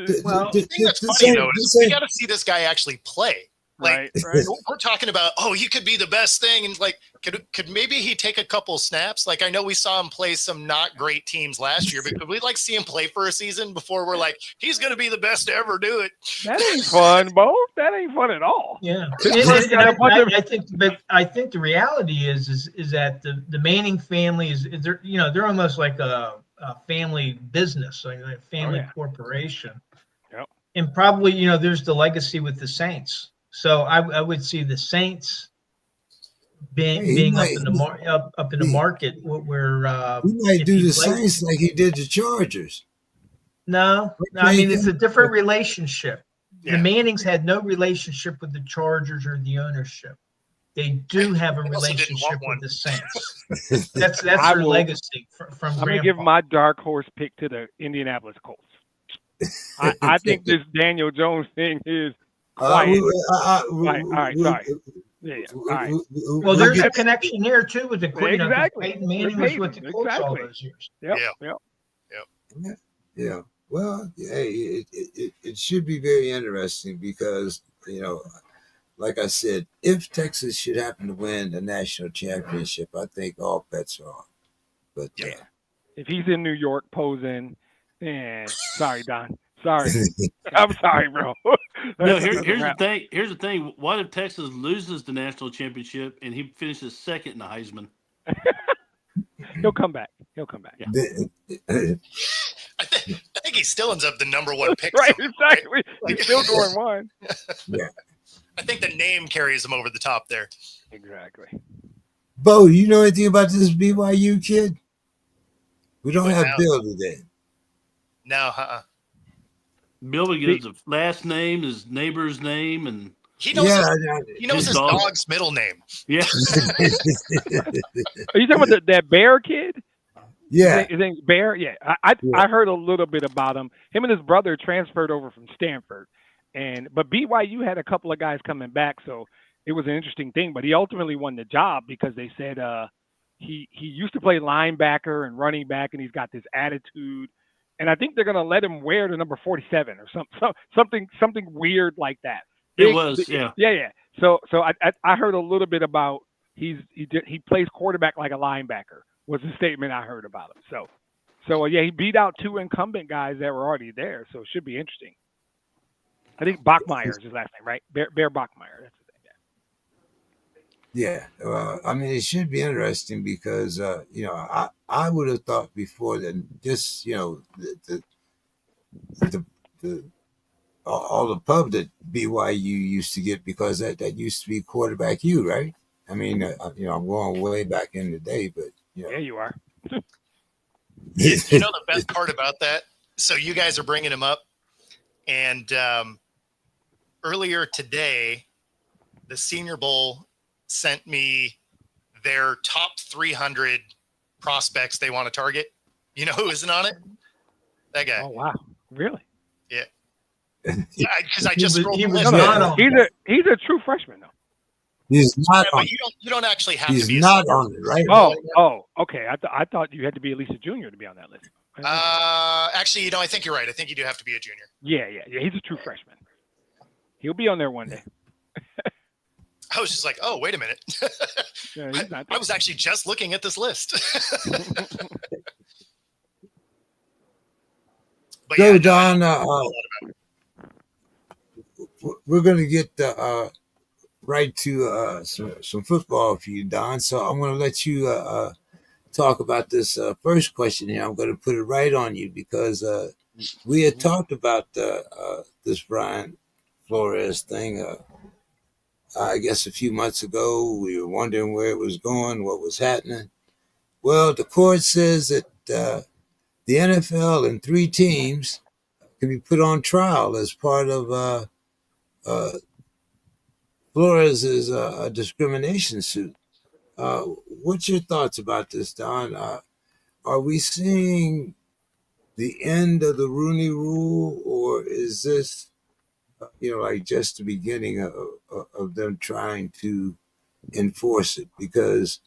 The thing that's funny, though, is we got to see this guy actually play. Like, right. We're talking about, he could be the best thing. And like, could maybe he take a couple snaps? Like, I know we saw him play some not great teams last year, but could we see him play for a season before we're like, he's going to be the best to ever do it? That ain't fun, Bo. That ain't fun at all. Yeah. I think the reality is that the Manning family they're almost like a family business, like a family corporation. Yep. And probably, there's the legacy with the Saints. So I would see the Saints being up in the market where he might do the Saints like he did the Chargers. No, I mean it's a different relationship. Yeah. The Mannings had no relationship with the Chargers or the ownership. They do have a relationship with the Saints. That's their legacy from. I'm going to give my dark horse pick to the Indianapolis Colts. I think this Daniel Jones thing is. All right. Well, there's a connection here too with the exactly. Peyton Manning was with the Colts all those years. Yeah. Well, it should be very interesting because like I said, if Texas should happen to win a national championship, I think all bets are off. But if he's in New York posing, sorry, Don. Sorry. I'm sorry, bro. No, here's the thing. Here's the thing. What if Texas loses the national championship and he finishes second in the Heisman? He'll come back. Yeah. I think he still ends up the number 1 pick. Right, exactly. He's still going 1. Yeah. I think the name carries him over the top there. Exactly. Bo, you know anything about this BYU kid? We don't have Bill today. No, Bill gives his last name, his neighbor's name, and he knows his dog's middle name. Yeah. Are you talking about that Bear kid? Yeah. You think Bear? Yeah. I heard a little bit about him. Him and his brother transferred over from Stanford, but BYU had a couple of guys coming back, so it was an interesting thing. But he ultimately won the job because they said he used to play linebacker and running back, and he's got this attitude. And I think they're going to let him wear the number 47 or something weird like that. It was, yeah. Yeah. So I heard a little bit about he plays quarterback like a linebacker was the statement I heard about him. So yeah, he beat out 2 incumbent guys that were already there. So it should be interesting. I think Bachmeier is his last name, right? Bear Bachmeier. That's his name. Yeah. I mean, it should be interesting because I would have thought before that just the all the pub that BYU used to get, because that used to be quarterback U, right? I mean, I'm going way back in the day, but Yeah, you are. You know the best part about that? So you guys are bringing him up, and earlier today, the Senior Bowl sent me their top 300 prospects they want to target. You know who isn't on it? That guy. Oh wow, really? Yeah. Because I just scrolled he the was list. not on. He's a true freshman though. He's not Yeah, on. but you don't actually have to He's be a not senior. on it, right? Oh, okay. I thought you had to be at least a junior to be on that list. Actually, I think you're right. I think you do have to be a junior. Yeah. He's a true freshman. He'll be on there one day. I was just like, oh, wait a minute. Yeah, he's not there. I was actually just looking at this list. But So, yeah, Don, I know a lot about it. we're going to get right to some football for you, Don. So I'm going to let you talk about this first question here. I'm going to put it right on you because we had talked about this Brian Flores thing. I guess a few months ago, we were wondering where it was going, what was happening. Well, the court says that the NFL and 3 teams can be put on trial as part of Flores' discrimination suit. What's your thoughts about this, Don? Are we seeing the end of the Rooney Rule, or is this, like just the beginning of them trying to enforce it? Because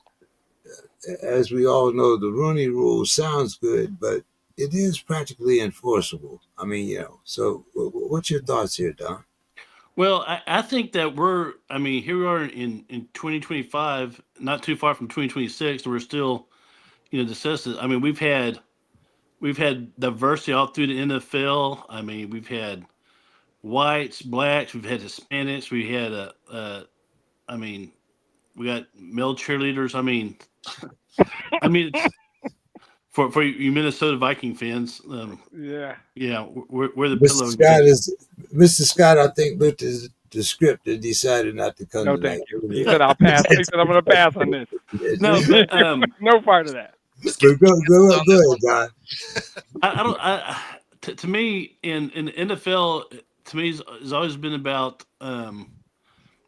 as we all know, the Rooney Rule sounds good, but it is practically enforceable. I mean, so what's your thoughts here, Don? Well, I think that here we are in 2025, not too far from 2026, and we're still, discussing. I mean, we've had diversity all through the NFL. I mean, we've had whites, blacks, we've had Hispanics, we had we got male cheerleaders. I mean, it's, for you Minnesota Viking fans, Yeah, we're the Mr. pillow. Mr. Scott, I think, looked at the script and decided not to come no, tonight. thank you. He said I'll pass. He said I'm going to pass on this. No, but, No part of that. But go ahead, Don. I don't. To me, in the NFL, to me, it's always been about,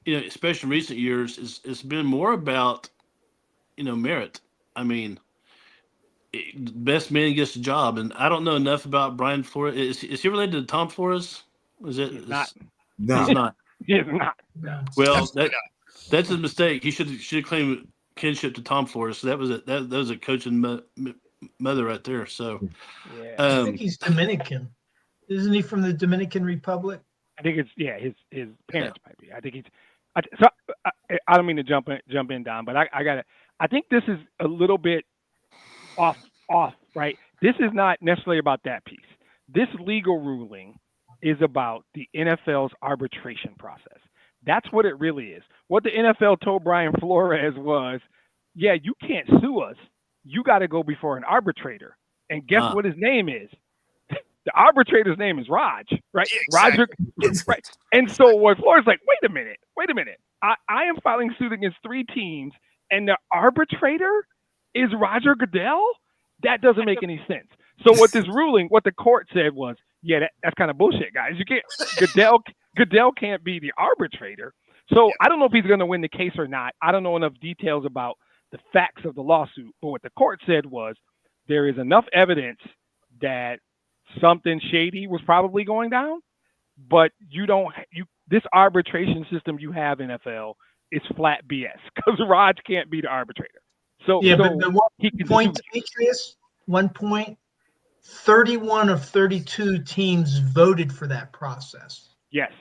especially in recent years, it's been more about, merit. I mean, the best man gets the job, and I don't know enough about Brian Flores. Is he related to Tom Flores? Is it? He's not. No. He's not. He's not. No. Well, that's his mistake. He should claim kinship to Tom Flores. So that was a coaching mother right there. So Yeah. I think he's Dominican. Isn't he from the Dominican Republic? I think it's his parents might be. I think he's. I don't mean to jump in, Don, but I got it. I think this is a little bit off, right? This is not necessarily about that piece. This legal ruling is about the NFL's arbitration process. That's what it really is. What the NFL told Brian Flores was, yeah, you can't sue us. You got to go before an arbitrator. And guess what his name is? The arbitrator's name is Raj, right? Exactly. Roger, right? And so what Flores like, wait a minute. I am filing suit against 3 teams, and the arbitrator is Roger Goodell? That doesn't make any sense. So what the court said was, yeah, that's kind of bullshit, guys. You can't. Goodell can't be the arbitrator. So I don't know if he's going to win the case or not. I don't know enough details about the facts of the lawsuit. But what the court said was there is enough evidence that something shady was probably going down, but this arbitration system you have, NFL, is flat BS because Raj can't be the arbitrator. So Yeah, so but the one he can point, sue. Demetrius, 1 point, 31 of 32 teams voted for that process. Yes.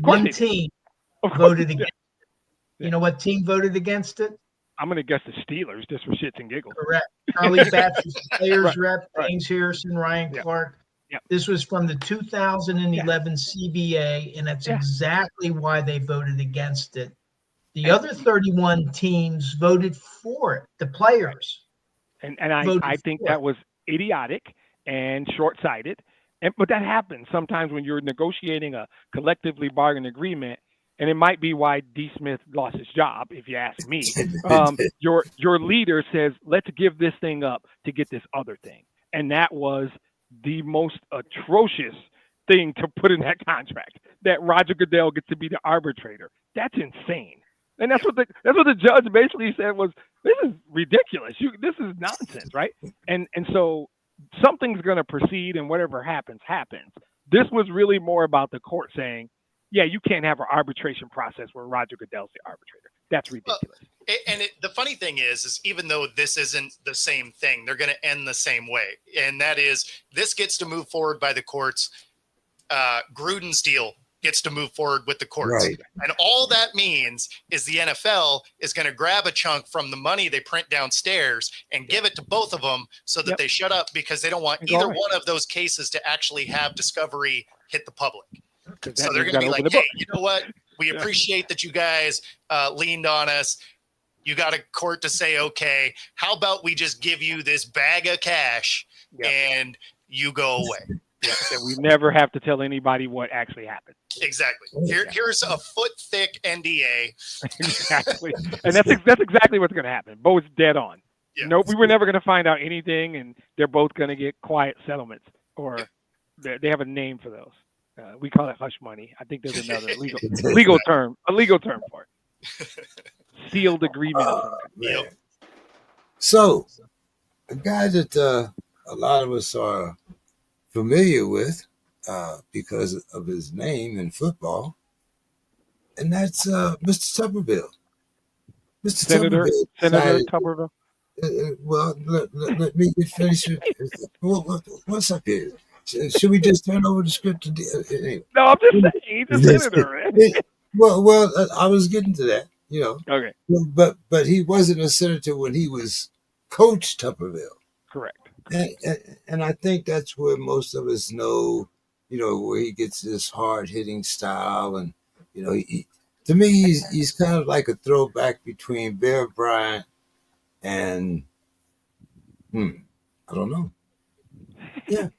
One team voted against it. You know what team voted against it? I'm going to guess the Steelers just for shits and giggles. Correct. Charlie Batch was the players rep, right. James Harrison, Ryan Clark. Yep. This was from the 2011 CBA, and that's exactly why they voted against it. The other 31 teams voted for it, the players. And I think that was idiotic and short-sighted. But that happens sometimes when you're negotiating a collectively bargained agreement, and it might be why D. Smith lost his job, if you ask me. Your leader says, let's give this thing up to get this other thing. And that was the most atrocious thing to put in that contract, that Roger Goodell gets to be the arbitrator. That's insane. And that's what the judge basically said was, this is ridiculous. This is nonsense, right? And so something's going to proceed, and whatever happens, happens. This was really more about the court saying, yeah, you can't have an arbitration process where Roger Goodell's the arbitrator. That's ridiculous. The funny thing is even though this isn't the same thing, they're going to end the same way. And that is, this gets to move forward by the courts. Gruden's deal gets to move forward with the courts. Right. And all that means is the NFL is going to grab a chunk from the money they print downstairs and give it to both of them so that they shut up, because they don't want either one of those cases to actually have discovery hit the public. So they're going to be like, hey, you know what? We appreciate that you guys leaned on us. You got a court to say, okay, how about we just give you this bag of cash and you go away. So we never have to tell anybody what actually happened. Exactly. Here's a foot thick NDA. Exactly. And that's exactly what's going to happen. Both dead on. Yeah. No, we were never going to find out anything, and they're both going to get quiet settlements, or they have a name for those. We call it hush money. I think there's another legal term for it. Sealed agreement. So, a guy that a lot of us are familiar with because of his name in football, and that's Mr. Tuberville. Senator Tuberville. Well, let me get finished. What's up here? Should we just turn over the script to anyway? No, I'm just saying he's a senator. Well, I was getting to that, you know. Okay. But he wasn't a senator when he was Coach Tuberville. Correct. And I think that's where most of us know, you know, where he gets this hard-hitting style. And, you know, to me, he's kind of like a throwback between Bear Bryant and, I don't know. Yeah.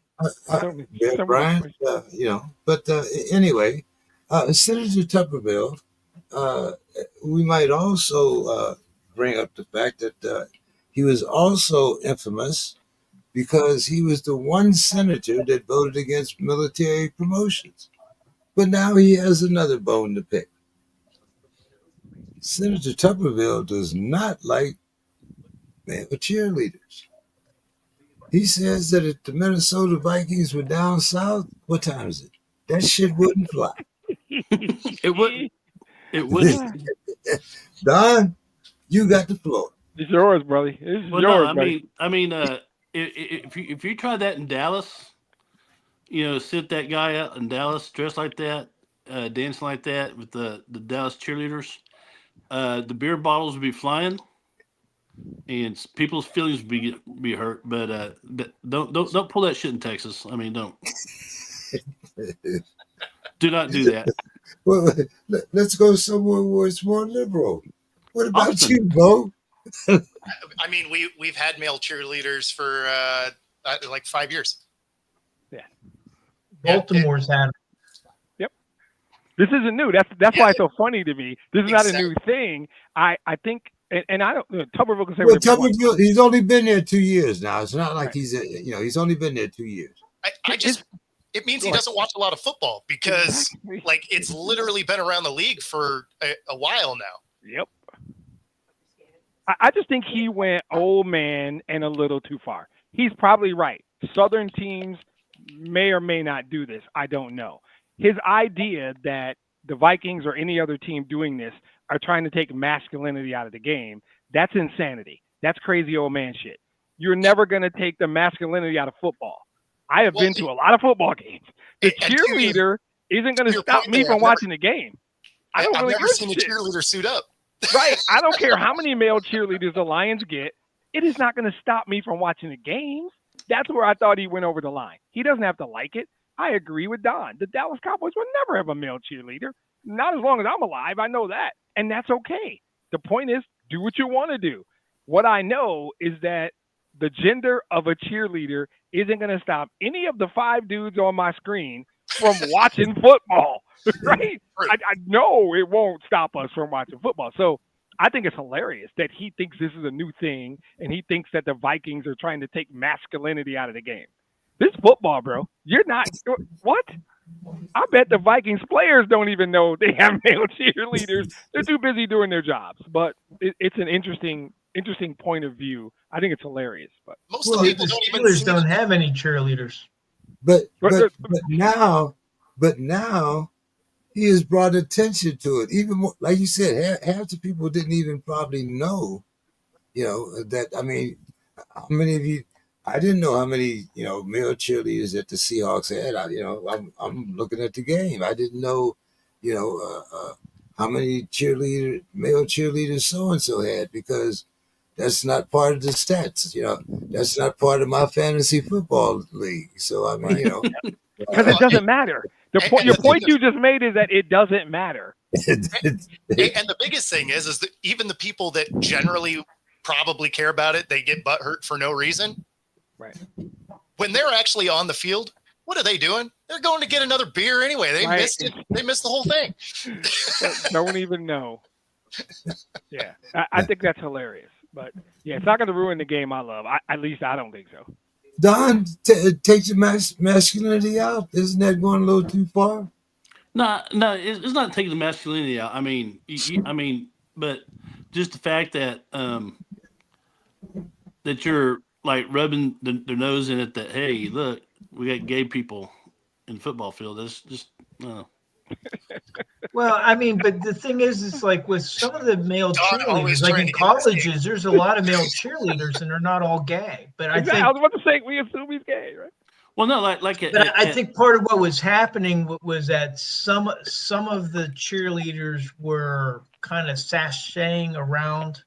Bear Bryant, you know. But anyway, Senator Tuberville, we might also bring up the fact that he was also infamous because he was the one senator that voted against military promotions. But now he has another bone to pick. Senator Tuberville does not like male cheerleaders. He says that if the Minnesota Vikings were down south, what time is it? That shit wouldn't fly. It wouldn't. It wouldn't. Don, you got the floor. It's yours, brother. It's yours, buddy. I mean, if you try that in Dallas, you know, sit that guy out in Dallas dressed like that, dancing like that with the Dallas cheerleaders, the beer bottles would be flying, and people's feelings would be hurt. But don't pull that shit in Texas. I mean, don't. Do not do that. Well, let's go somewhere where it's more liberal. What about you, Bo? I mean, we've had male cheerleaders for like 5 years. Yeah. Baltimore's had them. Yep. This isn't new. That's why it's so funny to me. This is not a new thing. I think, and I don't. Tuberville can say what Tuberville, he's only been there 2 years now. It's not like he's only been there 2 years. It means he doesn't watch a lot of football because, like, it's literally been around the league for a while now. Yep. I just think he went old man and a little too far. He's probably right. Southern teams may or may not do this. I don't know. His idea that the Vikings or any other team doing this are trying to take masculinity out of the game, that's insanity. That's crazy old man shit. You're never going to take the masculinity out of football. I have been to a lot of football games. The cheerleader isn't going to stop me from watching the game. I've never seen a cheerleader suit up. Right. I don't care how many male cheerleaders the Lions get. It is not going to stop me from watching the games. That's where I thought he went over the line. He doesn't have to like it. I agree with Don. The Dallas Cowboys will never have a male cheerleader. Not as long as I'm alive. I know that. And that's okay. The point is, do what you want to do. What I know is that the gender of a cheerleader isn't going to stop any of the 5 dudes on my screen from watching football, right? I know it won't stop us from watching football. So I think it's hilarious that he thinks this is a new thing and he thinks that the Vikings are trying to take masculinity out of the game. This football, bro. You're not – what? I bet the Vikings players don't even know they have male cheerleaders. They're too busy doing their jobs. But it's an interesting point of view. I think it's hilarious. But most of the people don't have any cheerleaders. But now he has brought attention to it. Even more, like you said, half the people didn't even probably know, that. I mean, how many of you? I didn't know how many, male cheerleaders that the Seahawks had. I'm looking at the game. I didn't know, how many male cheerleaders so and so had, because that's not part of the stats. That's not part of my fantasy football league. So I mean, because it doesn't matter. Your point you just made is that it doesn't matter. And the biggest thing is that even the people that generally probably care about it, they get butthurt for no reason. Right. When they're actually on the field, what are they doing? They're going to get another beer anyway. They missed it. They missed the whole thing. Don't even know. Yeah, I think that's hilarious. But yeah, it's not going to ruin the game I love. At least I don't think so. Don, take the masculinity out. Isn't that going a little too far? No, it's not taking the masculinity out. I mean, but just the fact that that you're like rubbing their nose in it. That hey, look, we got gay people in the football field. That's just no. Well, I mean, but the thing is, it's like with some of the male cheerleaders, like in colleges, there's a lot of male cheerleaders, and they're not all gay. But I think I was about to say we assume he's gay, right? Well, no, I think part of what was happening was that some of the cheerleaders were kind of sashaying around,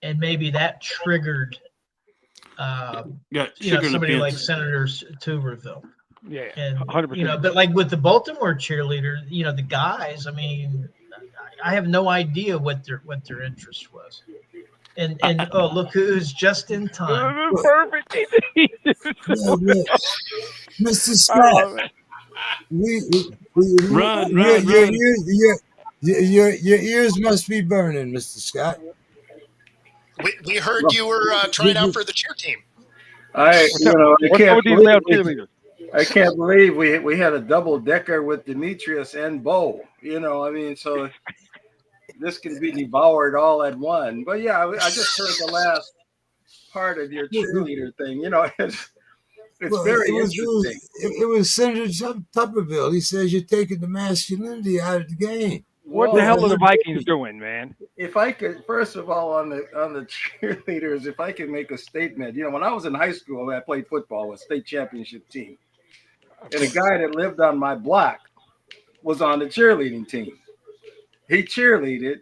and maybe that triggered, somebody like Senator Tuberville. Yeah, and 100%. But like with the Baltimore cheerleader, the guys, I mean, I have no idea what their interest was. And oh, look who's just in time. Perfect. Mr. Scott, run. Your ears must be burning, Mr. Scott. We heard you were trying out for the cheer team. I can't believe we had a double decker with Demetrius and Bo. So this can be devoured all at one. But yeah, I just heard the last part of your cheerleader thing. It's very interesting. It was Senator Tuberville. He says you're taking the masculinity out of the game. What the hell are the Vikings doing, man? If I could, first of all, on the cheerleaders, if I could make a statement, when I was in high school, I played football with state championship team, and a guy that lived on my block was on the cheerleading team. He cheerleaded,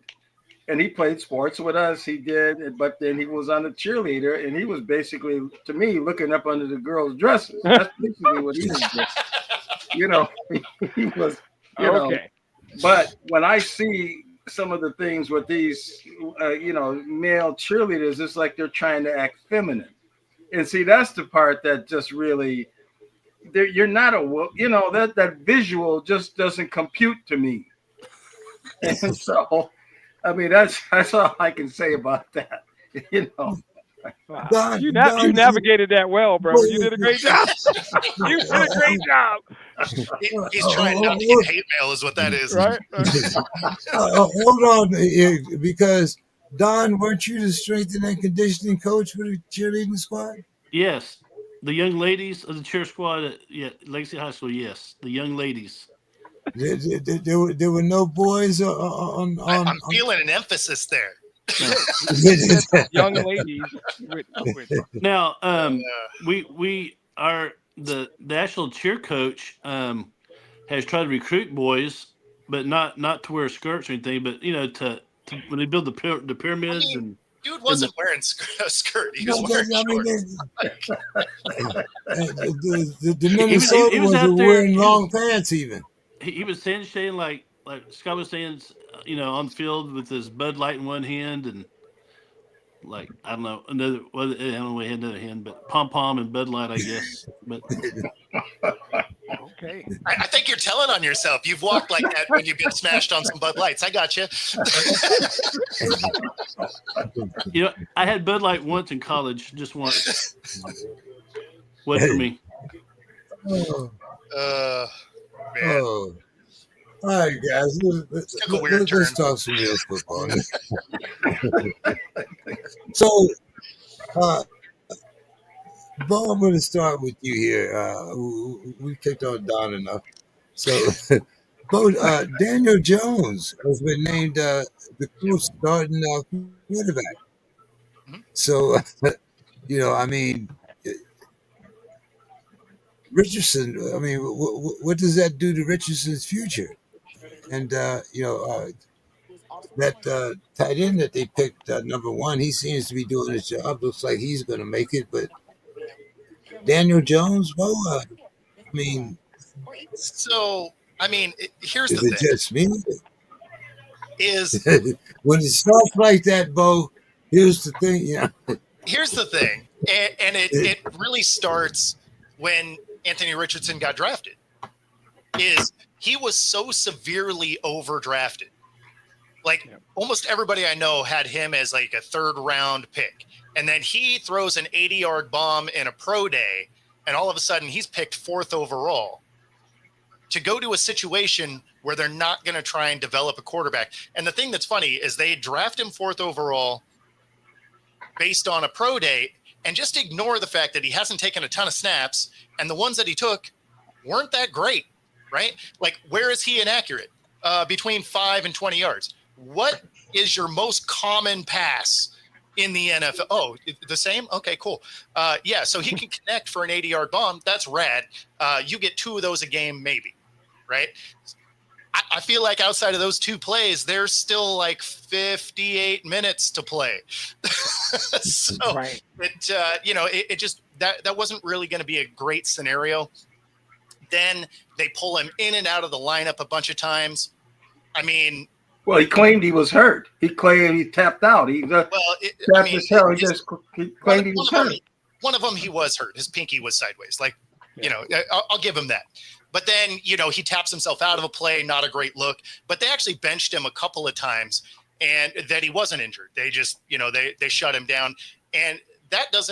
and he played sports with us. He did, but then he was on the cheerleader, and he was basically, to me, looking up under the girls' dresses. That's basically what he was doing. He was, okay. But when I see some of the things with these, male cheerleaders, it's like they're trying to act feminine. And see, that's the part that just really, you're not that visual just doesn't compute to me. And so, I mean, that's all I can say about that. Wow. Don, you navigated that well, bro. You did a great job. You did a great job. He's trying not to get hate mail, is what that is. Right? Hold on, because Don, weren't you the strength and conditioning coach for the cheerleading squad? Yes, the young ladies of the cheer squad at Legacy High School. Yes, the young ladies. There were no boys on. I'm feeling an emphasis there. Young ladies. Now, we are the actual cheer coach. has tried to recruit boys, but not to wear skirts or anything, but to when they build the pyramids. I mean, and dude wasn't wearing a skirt. He was wearing shorts. The Minnesota was ones out were there. wearing long pants even. He was sandshading like Scott was saying, on the field with his Bud Light in one hand and like I don't know another. Well, I don't know he had another hand, but Pom Pom and Bud Light, I guess. But Okay. I think you're telling on yourself. You've walked like that when you've been smashed on some Bud Lights. I got you. I had Bud Light once in college, just once. Wasn't for me. Oh, Man. oh. All right, guys. Let's talk some real football. So, Bo, I'm going to start with you here. We kicked on Don enough. So, Bo, Daniel Jones has been named the coach starting quarterback. Mm-hmm. So, I mean, Richardson, I mean, what does that do to Richardson's future? And, that tight end that they picked, number one, he seems to be doing his job. Looks like he's going to make it. But Daniel Jones, well, I mean, So, I mean, here's is the it thing. just me? Is when it starts like that, Bo, here's the thing. Here's the thing. And it really starts when Anthony Richardson got drafted. Is he was so severely overdrafted. Like almost everybody I know had him as like a 3rd round pick. And then he throws an 80-yard bomb in a pro day. And all of a sudden he's picked 4th overall to go to a situation where they're not going to try and develop a quarterback. And the thing that's funny is they draft him 4th overall based on a pro day and just ignore the fact that he hasn't taken a ton of snaps. And the ones that he took weren't that great, right? Like, where is he inaccurate? Between 5 and 20 yards. What is your most common pass in the NFL? Oh, the same? Okay, cool. So he can connect for an 80-yard bomb. That's rad. You get 2 of those a game, maybe, right? I feel like outside of those 2 plays, there's still like 58 minutes to play. So right. it just that wasn't really going to be a great scenario. Then they pull him in and out of the lineup a bunch of times. I mean, well, he claimed he was hurt. He claimed he tapped out. He tapped his hair. He claimed he was hurt. One of them, he was hurt. His pinky was sideways. Like, I'll give him that. But then, he taps himself out of a play. Not a great look. But they actually benched him a couple of times, and that he wasn't injured. They just, they shut him down, and that's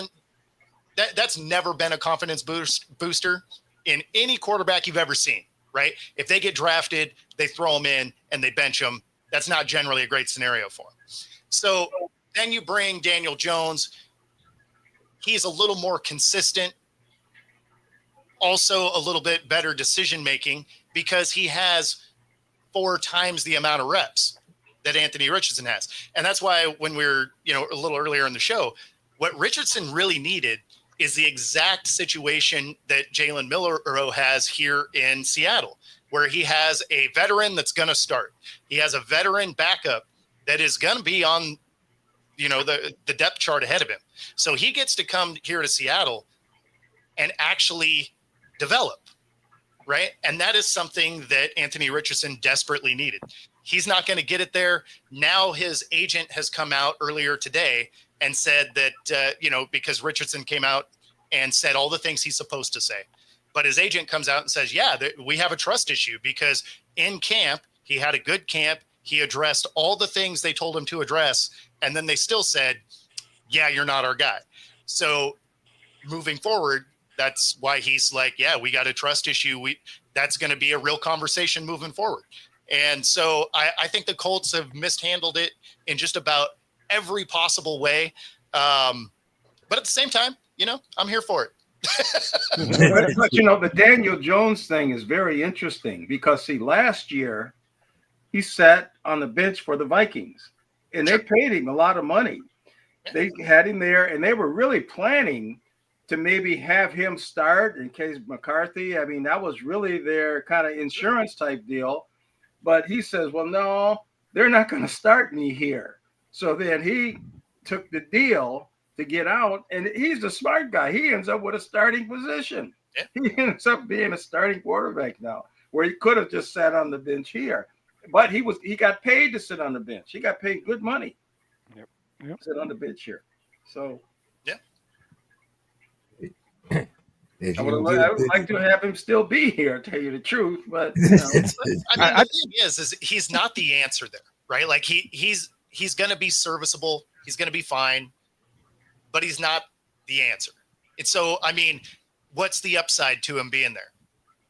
never been a confidence booster in any quarterback you've ever seen. Right? If they get drafted, they throw them in and they bench them. That's not generally a great scenario for him. So then you bring Daniel Jones. He's a little more consistent. Also a little bit better decision-making because he has 4 times the amount of reps that Anthony Richardson has. And that's why when we were, a little earlier in the show, what Richardson really needed is the exact situation that Jalen Milroe has here in Seattle, where he has a veteran that's going to start. He has a veteran backup that is going to be on, the depth chart ahead of him. So he gets to come here to Seattle and actually develop, right? And that is something that Anthony Richardson desperately needed. He's not going to get it there. Now his agent has come out earlier today and said that, because Richardson came out and said all the things he's supposed to say. But his agent comes out and says, we have a trust issue because in camp, he had a good camp. He addressed all the things they told him to address. And then they still said, you're not our guy. So moving forward, that's why he's like, we got a trust issue. That's going to be a real conversation moving forward. And so I think the Colts have mishandled it in just about every possible way. But at the same time, I'm here for it. but the Daniel Jones thing is very interesting because last year he sat on the bench for the Vikings and they paid him a lot of money. They had him there and they were really planning to maybe have him start in case McCarthy. I mean, that was really their kind of insurance type deal. But he says, well, no, they're not going to start me here. So then he took the deal to get out, and he's a smart guy. He ends up with a starting position. Yeah. He ends up being a starting quarterback now, where he could have just sat on the bench here. But he got paid to sit on the bench. He got paid good money. Yep. Sit on the bench here. So yeah. I would like to have him still be here, tell you the truth. But you know. I mean, the thing is he's not the answer there, right? Like he's going to be serviceable. He's going to be fine, but he's not the answer. And so, I mean, what's the upside to him being there?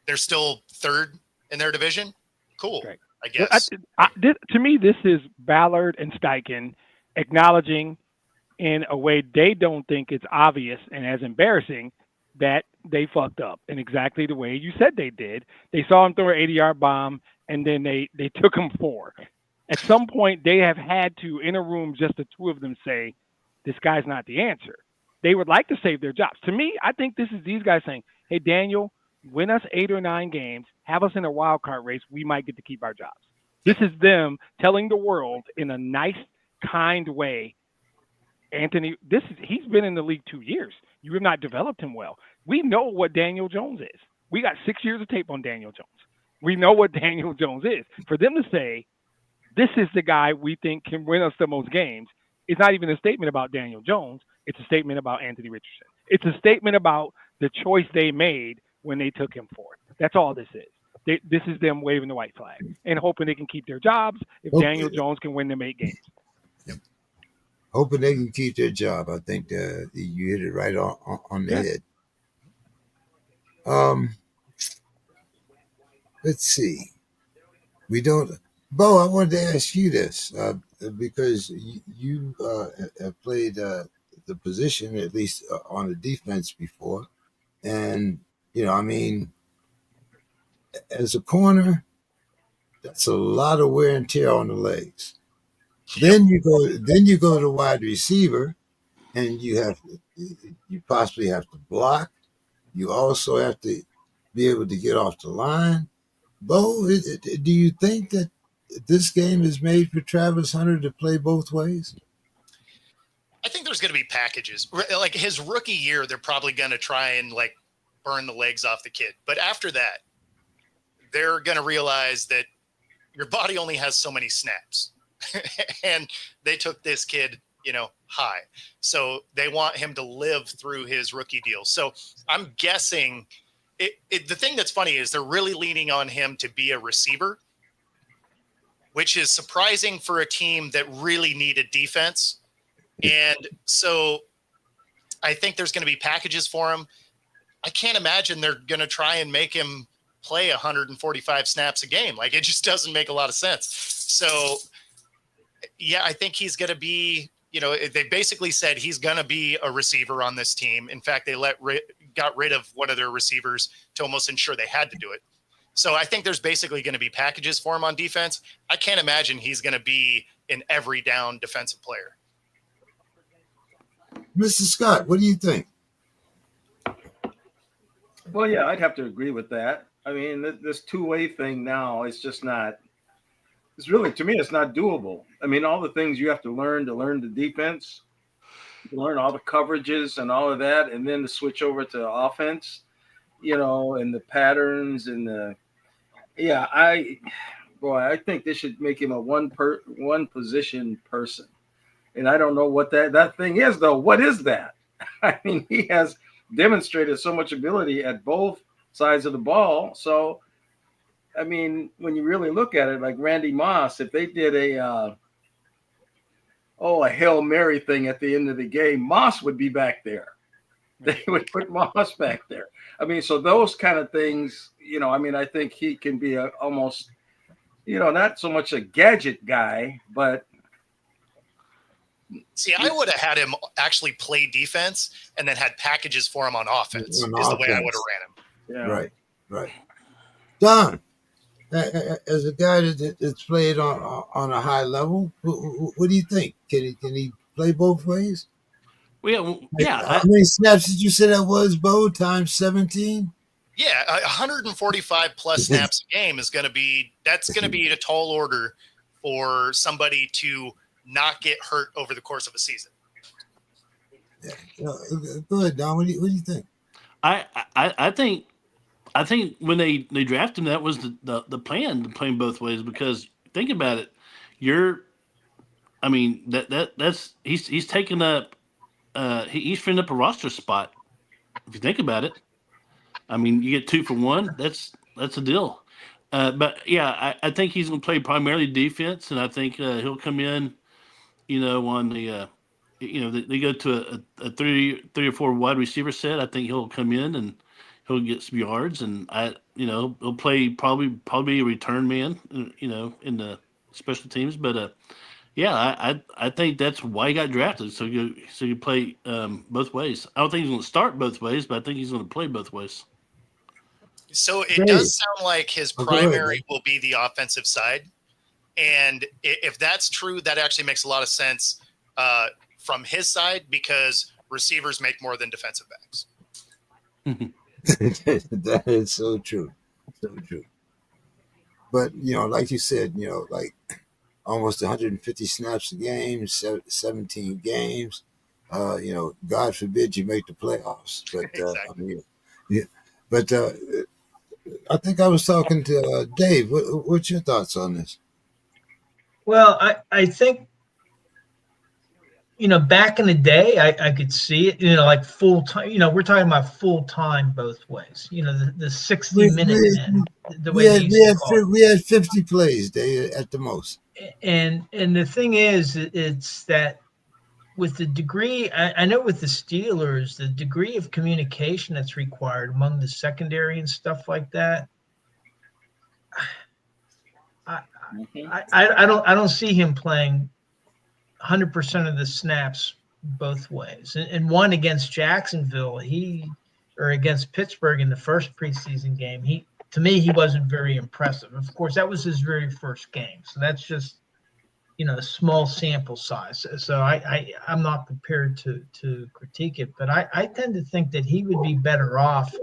They're still third in their division. Cool, okay. I guess. To me, this is Ballard and Steichen acknowledging in a way they don't think it's obvious and as embarrassing that they fucked up in exactly the way you said they did. They saw him throw an 80-yard bomb, and then they took him 4. At some point, they have had to, in a room, just the two of them say, this guy's not the answer. They would like to save their jobs. To me, I think this is these guys saying, hey, Daniel, win us 8 or 9 games, have us in a wild card race, we might get to keep our jobs. This is them telling the world in a nice, kind way, Anthony, he's been in the league 2 years. You have not developed him well. We know what Daniel Jones is. We got 6 years of tape on Daniel Jones. We know what Daniel Jones is. For them to say, this is the guy we think can win us the most games, it's not even a statement about Daniel Jones. It's a statement about Anthony Richardson. It's a statement about the choice they made when they took him forward. That's all this is. This is them waving the white flag and hoping they can keep their jobs if Daniel Jones can win them 8 games. Yep. Hoping they can keep their job. I think you hit it right on the head. Let's see. We don't. Bo, I wanted to ask you this because you have played the position, at least on the defense before. And, you know, I mean, as a corner, that's a lot of wear and tear on the legs. Then you go to wide receiver, and you possibly have to block. You also have to be able to get off the line. Bo, do you think that this game is made for Travis Hunter to play both ways? I think there's going to be packages. Like his rookie year, they're probably going to try and like burn the legs off the kid. But after that, they're going to realize that your body only has so many snaps. And they took this kid, high. So they want him to live through his rookie deal. So I'm guessing the thing that's funny is they're really leaning on him to be a receiver, which is surprising for a team that really needed defense. And so I think there's going to be packages for him. I can't imagine they're going to try and make him play 145 snaps a game. Like, it just doesn't make a lot of sense. So, yeah, I think he's going to be, they basically said he's going to be a receiver on this team. In fact, they got rid of one of their receivers to almost ensure they had to do it. So I think there's basically going to be packages for him on defense. I can't imagine he's going to be an every down defensive player. Mr. Scott, what do you think? Well, yeah, I'd have to agree with that. I mean, this two-way thing now is just not – it's really, to me, it's not doable. I mean, all the things you have to learn the defense, to learn all the coverages and all of that, and then to switch over to offense, and the patterns and the – yeah, I think they should make him a one position person. And I don't know what that thing is, though. What is that? I mean, he has demonstrated so much ability at both sides of the ball. So, I mean, when you really look at it, like Randy Moss, if they did a Hail Mary thing at the end of the game, Moss would be back there. They would put Moss back there. I mean, so those kind of things, I think he can be almost, not so much a gadget guy, but. See, I would have had him actually play defense and then had packages for him on offense the way I would have ran him. Yeah. Right. Don, as a guy that's played on a high level, what do you think? Can he play both ways? How many snaps did you say that was, Bo? Times 17? Yeah, 145 plus snaps a game is going to be a tall order for somebody to not get hurt over the course of a season. Yeah. Go ahead, Don. What do you think? I think when they drafted him, that was the plan, to play him both ways. Because think about it, that's he's taking up he's freeing up a roster spot. If you think about it, I mean, you get 2 for 1. That's a deal. But yeah, I think he's going to play primarily defense, and I think he'll come in, on the. They go to a 3 or 4 wide receiver set. I think he'll come in and he'll get some yards, and he'll play probably a return man, in the special teams. But I think that's why he got drafted. So you play both ways. I don't think he's going to start both ways, but I think he's going to play both ways. So it does sound like his primary will be the offensive side, and if that's true, that actually makes a lot of sense. From his side, because receivers make more than defensive backs. That is so true. So true. But, like you said, like almost 150 snaps a game, 17 games. God forbid you make the playoffs. But, Exactly. But I think I was talking to Dave. What's your thoughts on this? Well, I think, back in the day, I could see it, like full time, we're talking about full time both ways, the 60 minutes in the way we had 50 plays at the most. And the thing is, it's that with the degree, I know with the Steelers, the degree of communication that's required among the secondary and stuff like that, I don't see him playing 100% of the snaps both ways. And one against Jacksonville, or against Pittsburgh in the first preseason game, to me, he wasn't very impressive. Of course, that was his very first game. So that's just, a small sample size. So I'm not prepared to critique it, but I tend to think that he would be better off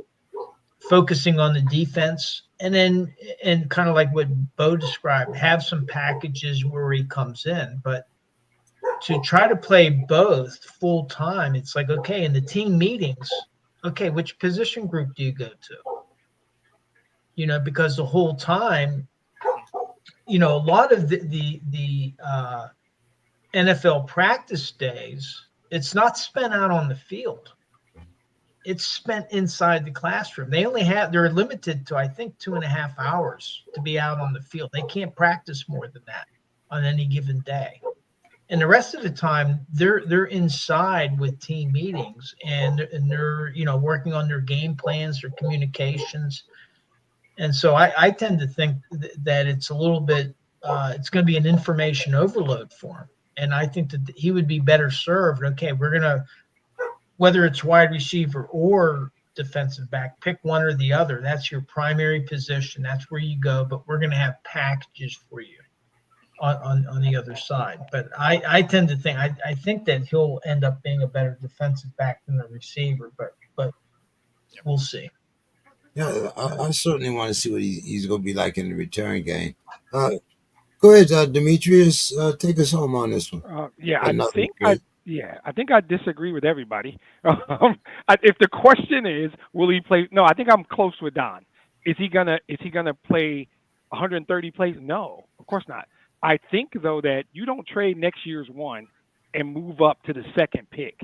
focusing on the defense and kind of like what Bo described, have some packages where he comes in. But to try to play both full time, it's like, okay, in the team meetings, okay, which position group do you go to? Because the whole time, a lot of the NFL practice days, it's not spent out on the field. It's spent inside the classroom. They're limited to, I think, 2.5 hours to be out on the field. They can't practice more than that on any given day. And the rest of the time, they're inside with team meetings, and they're working on their game plans, their communications. And so I tend to think that it's a little bit it's going to be an information overload for him. And I think that he would be better served. Okay, we're going to, whether it's wide receiver or defensive back, pick one or the other. That's your primary position. That's where you go. But we're going to have packages for you on the other side. But I tend to think, I think that he'll end up being a better defensive back than a receiver, but we'll see. Yeah, I certainly want to see what he's going to be like in the return game. Go ahead, Demetrius. Take us home on this one. I think I disagree with everybody. If the question is, will he play? No, I think I'm close with Don. Is he gonna play 130 plays? No, of course not. I think though that you don't trade next year's one and move up to the second pick,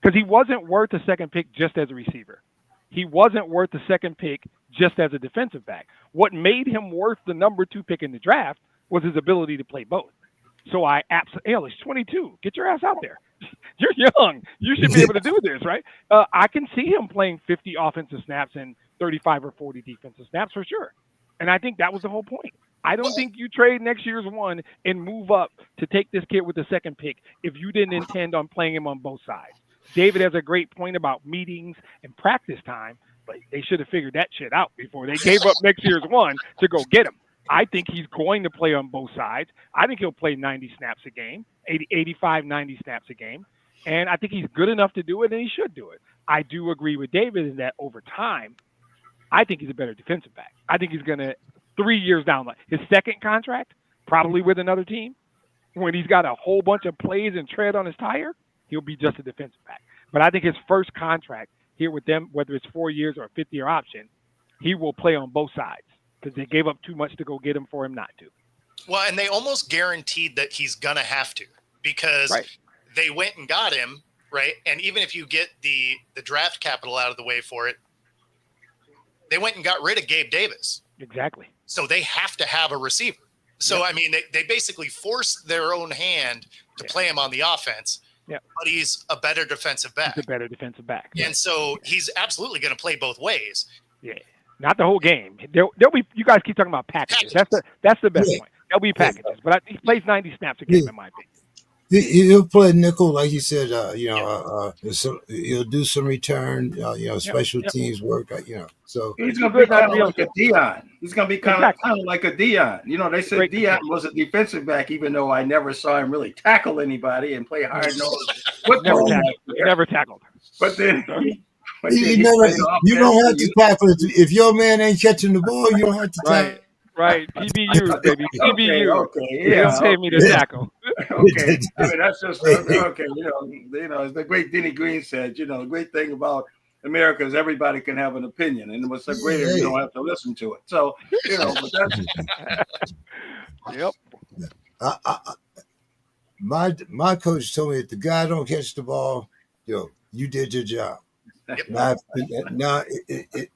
because he wasn't worth the second pick just as a receiver. He wasn't worth the second pick just as a defensive back. What made him worth the number 2 pick in the draft was his ability to play both. So he's 22. Get your ass out there. You're young. You should be able to do this, right? I can see him playing 50 offensive snaps and 35 or 40 defensive snaps for sure. And I think that was the whole point. I don't think you trade next year's one and move up to take this kid with the second pick if you didn't intend on playing him on both sides. David has a great point about meetings and practice time, but they should have figured that shit out before they gave up next year's one to go get him. I think he's going to play on both sides. I think he'll play 90 snaps a game, 85, 90 snaps a game. And I think he's good enough to do it, and he should do it. I do agree with David in that over time, I think he's a better defensive back. I think he's going to, 3 years down, his second contract, probably with another team, when he's got a whole bunch of plays and tread on his tire, he'll be just a defensive back. But I think his first contract here with them, whether it's 4 years or a fifth-year option, he will play on both sides because they gave up too much to go get him for him not to. Well, and they almost guaranteed that he's going to have to because they went and got him, right? And even if you get the draft capital out of the way for it, they went and got rid of Gabe Davis. Exactly. So they have to have a receiver. So, I mean, they basically forced their own hand to play him on the offense, but he's a better defensive back. He's a better defensive back. And so he's absolutely going to play both ways. Yeah. Not the whole game. There'll be. You guys keep talking about packages. That's the best point. There'll be packages, but he plays 90 snaps a game in my opinion. He'll play nickel, like you said. He'll do some return. Special teams work. So he's going to be kind of like a Dion. He's going to be kind of like a Dion. They said Dion was a defensive back, even though I never saw him really tackle anybody and play hard-nosed football. He never tackled. But then. You don't have to tackle it. If your man ain't catching the ball, you don't have to tackle. Right. PBU, baby. PBU. Okay. Yeah. Don't pay me to tackle. Okay. I mean, that's just okay. As the great Denny Green said, the great thing about America is everybody can have an opinion, and what's so great if you don't have to listen to it. So, but that's. Yep. My coach told me if the guy don't catch the ball, you did your job. Now,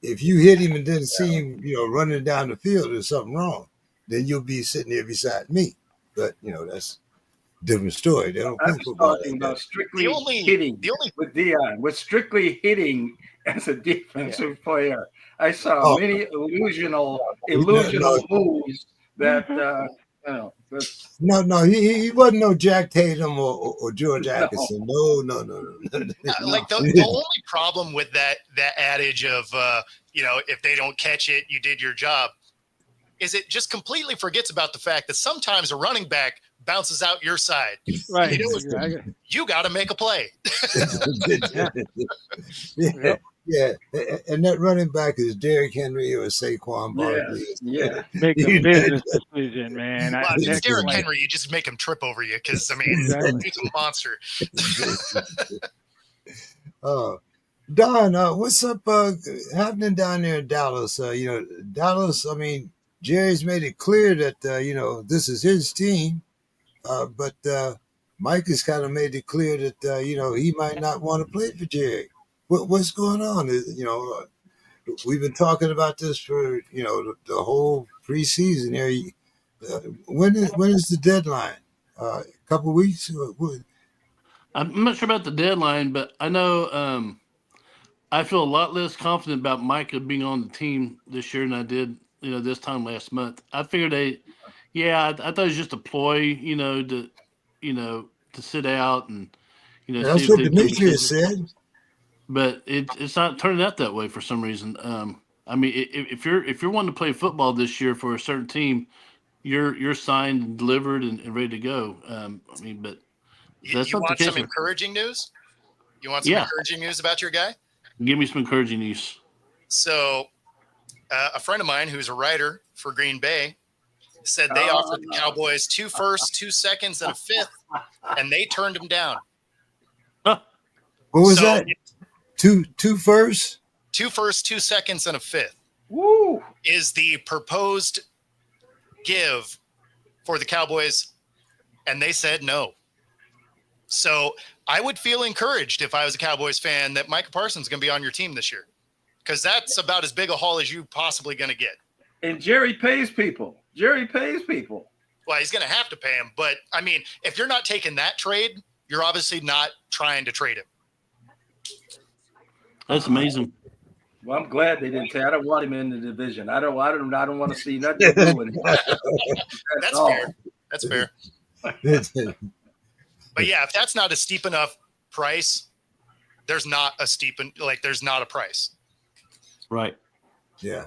if you hit him and didn't see him, running down the field, there's something wrong. Then you'll be sitting there beside me. But that's a different story. They don't I'm talking about strictly hitting with Dion. With strictly hitting as a defensive player, I saw many illusional moves that. No, he wasn't no Jack Tatum or George Atkinson. No. Like the only problem with that adage of if they don't catch it, you did your job, is it just completely forgets about the fact that sometimes a running back bounces out your side. Right. You got to make a play. Yeah, and that running back is Derrick Henry or Saquon Barkley. Yeah. Make a business decision, man. Well, if it's Derrick Henry, you just make him trip over you because, he's a monster. Don, what's up happening down there in Dallas? Dallas, Jerry's made it clear that, this is his team, but Mike has kind of made it clear that, he might not want to play for Jerry. What's going on? We've been talking about this for the whole preseason here. When is the deadline? A couple of weeks? I'm not sure about the deadline, but I know I feel a lot less confident about Micah being on the team this year than I did this time last month. I figured I thought it was just a ploy to sit out and that's what Demetrius said. But it's not turning out that way for some reason. If you're wanting to play football this year for a certain team, you're signed and delivered and ready to go. But that's you not want the case. Some encouraging news? You want some encouraging news about your guy? Give me some encouraging news. So, a friend of mine who's a writer for Green Bay said they offered the Cowboys 2 firsts, 2 seconds, and a 5th, and they turned him down. What was that? Two firsts? 2 firsts, 2 seconds, and a 5th. Woo! Is the proposed give for the Cowboys, and they said no. So I would feel encouraged if I was a Cowboys fan that Micah Parsons is going to be on your team this year, because that's about as big a haul as you possibly going to get. And Jerry pays people. Well, he's going to have to pay him, but if you're not taking that trade, you're obviously not trying to trade him. That's amazing. Well, I'm glad they didn't say. I don't want him in the division. I don't want to see nothing to do with him. That's fair. But yeah, if that's not a steep enough price, there's not a price. Right. Yeah.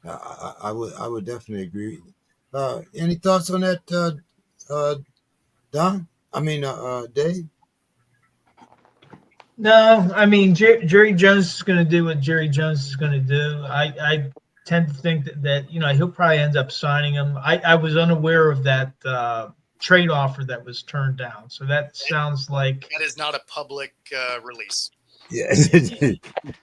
I would definitely agree. Any thoughts on that, Don? Dave? No, I mean Jerry Jones is going to do what Jerry Jones is going to do. I tend to think that he'll probably end up signing him. I was unaware of that trade offer that was turned down. So that sounds like That is not a public release. Yeah.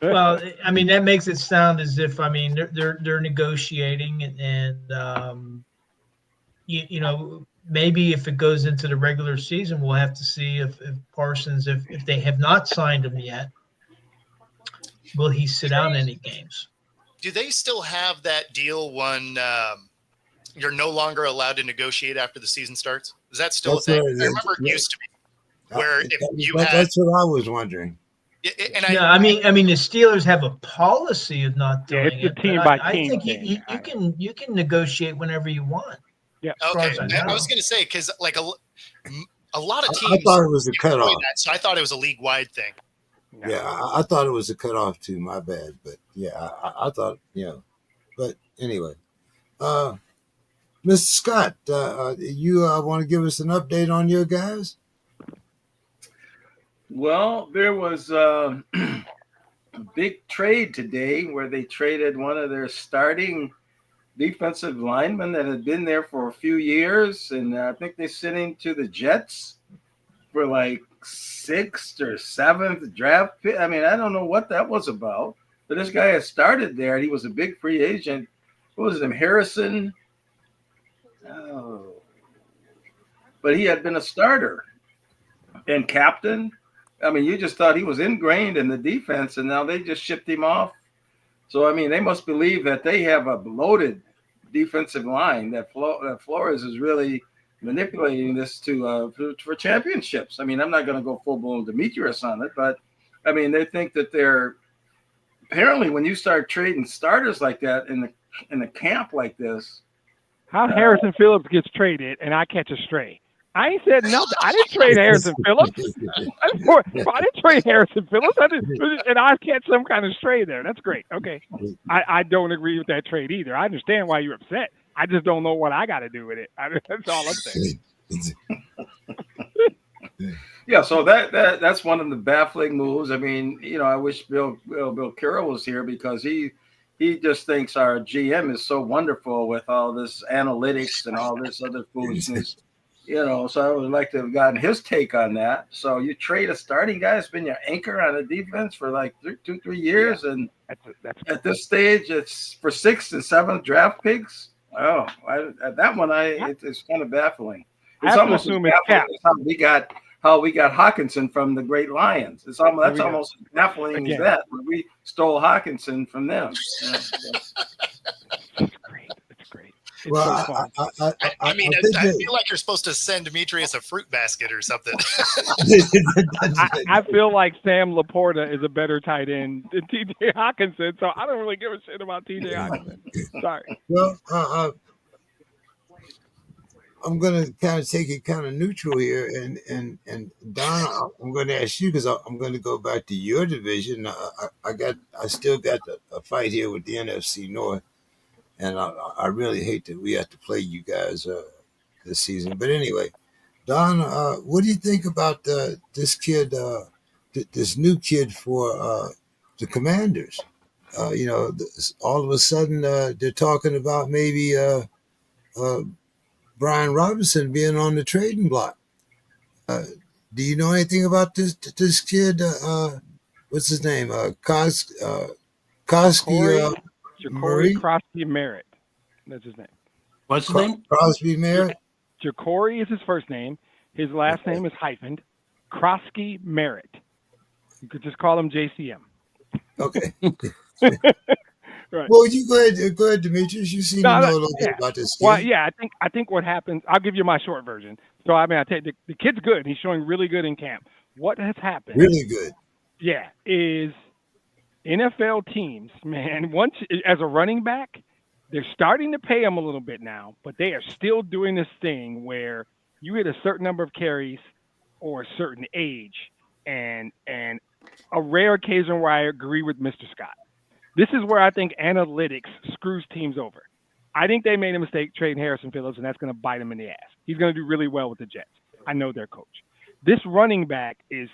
well, I mean that makes it sound as if they're negotiating and you know, maybe if it goes into the regular season, we'll have to see if Parsons, if they have not signed him yet, will he sit out any games? Do they still have that deal when you're no longer allowed to negotiate after the season starts? Is that still a thing? I remember it used to be where if you had. That's what I was wondering. And Yeah, I mean the Steelers have a policy of not doing it's it. a team but by I team think thing. you can negotiate whenever you want. Yeah. Okay, as I I know. was going to say because like a lot of teams. I thought it was a enjoy cutoff. that, so I thought it was a league-wide thing. No. Yeah, I thought it was a cutoff too. My bad, but yeah, I thought But anyway, Mr. Scott, you want to give us an update on your guys? Well, there was a big trade today where they traded one of their starting defensive linemen that had been there for a few years, and I think they sent him to the Jets for like 6th or 7th draft pick. I mean, I don't know what that was about, but this guy had started there, and he was a big free agent. What was his name? Harrison? Oh. But he had been a starter and captain. I mean, you just thought he was ingrained in the defense, and now they just shipped him off. So, I mean, they must believe that they have a loaded defensive line, that Flores is really manipulating this for championships. I mean, I'm not going to go full-blown Demetrius on it, but, I mean, they think that they're – apparently when you start trading starters like that in a camp like this. How Harrison Phillips gets traded and I catch a stray. I ain't said nothing. I didn't trade Harrison Phillips. I didn't trade Harrison Phillips. And I catch some kind of stray there. That's great. Okay. I don't agree with that trade either. I understand why you're upset. I just don't know what I got to do with it. That's all I'm saying. Yeah, so that's one of the baffling moves. I mean, I wish Bill Carroll was here because he just thinks our GM is so wonderful with all this analytics and all this other foolishness. So I would like to have gotten his take on that. So you trade a starting guy that's been your anchor on the defense for like 2-3 years, and at this stage, it's for 6th and 7th draft picks. Oh, it's kind of baffling. It's almost as baffling as how we got Hawkinson from the Great Lions. That's almost as baffling as that. We stole Hawkinson from them. It's great. It's great. It's Well, so fun. I feel like you're supposed to send Demetrius a fruit basket or something. I feel like Sam Laporta is a better tight end than T.J. Hawkinson, so I don't really give a shit about T.J. Hawkinson. Sorry. Well, I'm going to kind of take it kind of neutral here, and Don, I'm going to ask you because I'm going to go back to your division. I still got a fight here with the NFC North, and I really hate that we have to play you guys this season. But anyway, Don, what do you think about this kid, this new kid for the Commanders? All of a sudden they're talking about maybe Brian Robinson being on the trading block. Do you know anything about this kid? What's his name? Koski Ja'Cory Crosby Merritt. That's his name. What's his name? Crosby Merritt. Ja'Cory is his first name. His last name is hyphened. Crosby Merritt. You could just call him JCM. Okay. Right. Well, you go ahead, Demetrius. You seem to know a little bit about this kid. Well, yeah, I think what happens. I'll give you my short version. So I tell you, the kid's good. He's showing really good in camp. What has happened? Really good. Yeah, is NFL teams, man. Once as a running back, they're starting to pay him a little bit now, but they are still doing this thing where you hit a certain number of carries or a certain age, and a rare occasion where I agree with Mr. Scott. This is where I think analytics screws teams over. I think they made a mistake trading Harrison Phillips, and that's going to bite him in the ass. He's going to do really well with the Jets. I know their coach. this running back is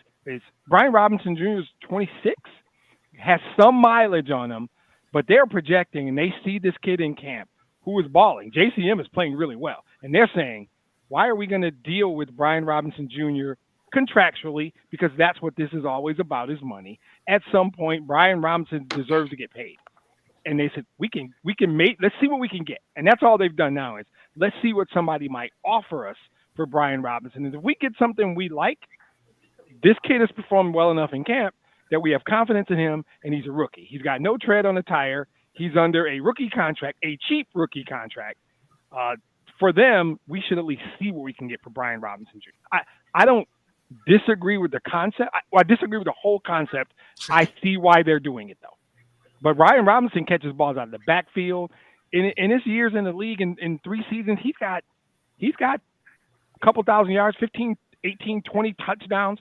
Brian Robinson Jr. is 26, has some mileage on him, but they're projecting and they see this kid in camp who is balling. JCM is playing really well, and they're saying, why are we going to deal with Brian Robinson Jr. contractually? Because that's what this is always about, is money. At some point, Brian Robinson deserves to get paid. And they said, we can let's see what we can get. And that's all they've done now is let's see what somebody might offer us for Brian Robinson. And if we get something we like, this kid has performed well enough in camp that we have confidence in him, and he's a rookie. He's got no tread on the tire. He's under a rookie contract, a cheap rookie contract. For them, we should at least see what we can get for Brian Robinson Jr. I don't disagree with the concept. I disagree with the whole concept. I see why they're doing it, though. But Brian Robinson catches balls out of the backfield. In his years in the league, in 3 seasons, he's got a couple thousand yards, 15, 18, 20 touchdowns.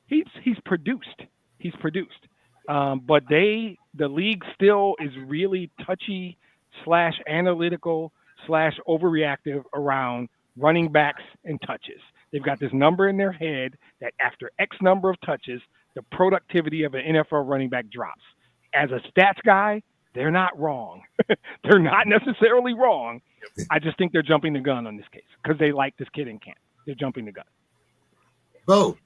He's produced. He's produced. But the league still is really touchy / analytical / overreactive around running backs and touches. They've got this number in their head that after X number of touches, the productivity of an NFL running back drops. As a stats guy, they're not wrong. They're not necessarily wrong. I just think they're jumping the gun on this case because they like this kid in camp. They're jumping the gun. Bo.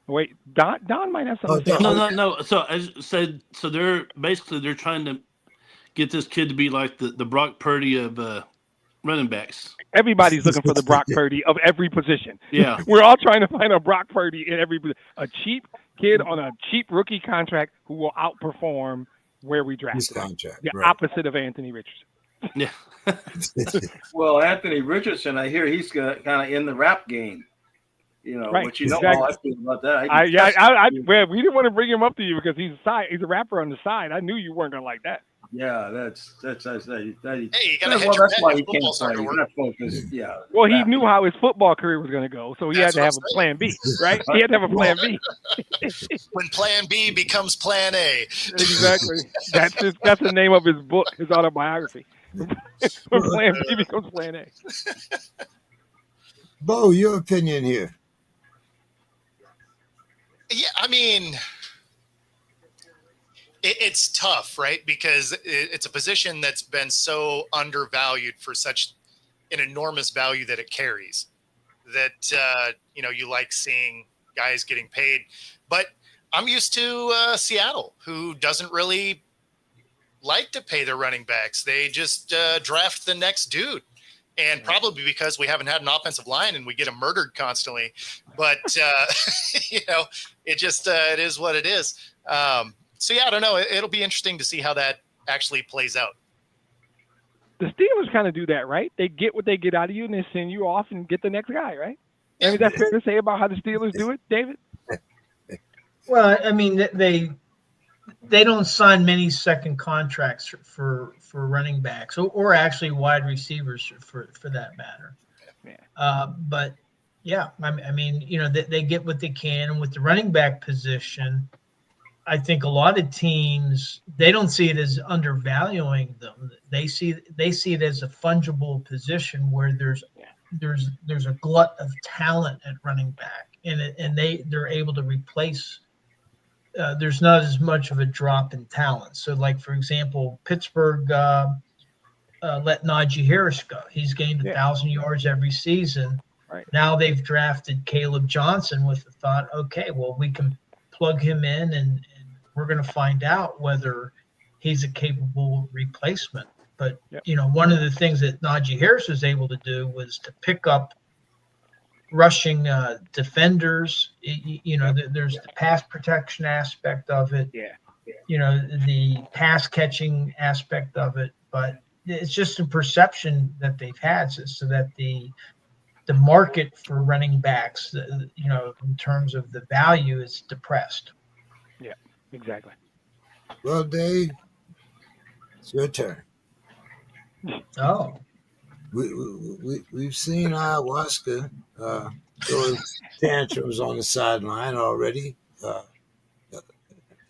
Wait, Don might have something. No. So as said, they're trying to get this kid to be like the Brock Purdy of running backs. Everybody's looking for the Brock Purdy of every position. Yeah, we're all trying to find a Brock Purdy in every position. A cheap kid on a cheap rookie contract who will outperform where we draft his contract. The opposite of Anthony Richardson. Yeah. Well, Anthony Richardson, I hear he's kind of in the rap game. Right, but how I feel about that. We didn't want to bring him up to you because he's a rapper on the side. I knew you weren't gonna like that. Yeah, that's hey, you gotta hedge your bet. Why he can't play. Yeah. Well, he knew how his football carear was gonna go, so he had to have a plan B, right? He had to have a plan B. When Plan B becomes Plan A. Exactly. That's the name of his book, his autobiography. When Plan B becomes Plan A. Bo, your opinion here. Yeah, I mean, it's tough, right? Because it's a position that's been so undervalued for such an enormous value that it carries. That you like seeing guys getting paid, but I'm used to Seattle, who doesn't really like to pay their running backs. They just draft the next dude. And probably because we haven't had an offensive line and we get them murdered constantly. But, it is what it is. So, yeah, I don't know. It'll be interesting to see how that actually plays out. The Steelers kind of do that, right? They get what they get out of you and they send you off and get the next guy, right? I mean, that's fair to say about how the Steelers do it, David? Well, I mean, they don't sign many second contracts for running backs or actually wide receivers for that matter. Yeah. But yeah, I mean, they get what they can. And with the running back position, I think a lot of teams, they don't see it as undervaluing them. They see it as a fungible position where there's a glut of talent at running back, and they're able to replace. There's not as much of a drop in talent. So, like, for example, Pittsburgh let Najee Harris go. He's gained 1,000 yards every season. Right. Now they've drafted Caleb Johnson with the thought, okay, well, we can plug him in and we're going to find out whether he's a capable replacement. But, one of the things that Najee Harris was able to do was to pick up rushing defenders. There's the pass protection aspect of it. The pass catching aspect of it, but it's just a perception that they've had, so that the market for running backs, in terms of the value, is depressed. Yeah, exactly. Well, Dave, it's your turn. Oh. We've seen ayahuasca throwing tantrums on the sideline already. The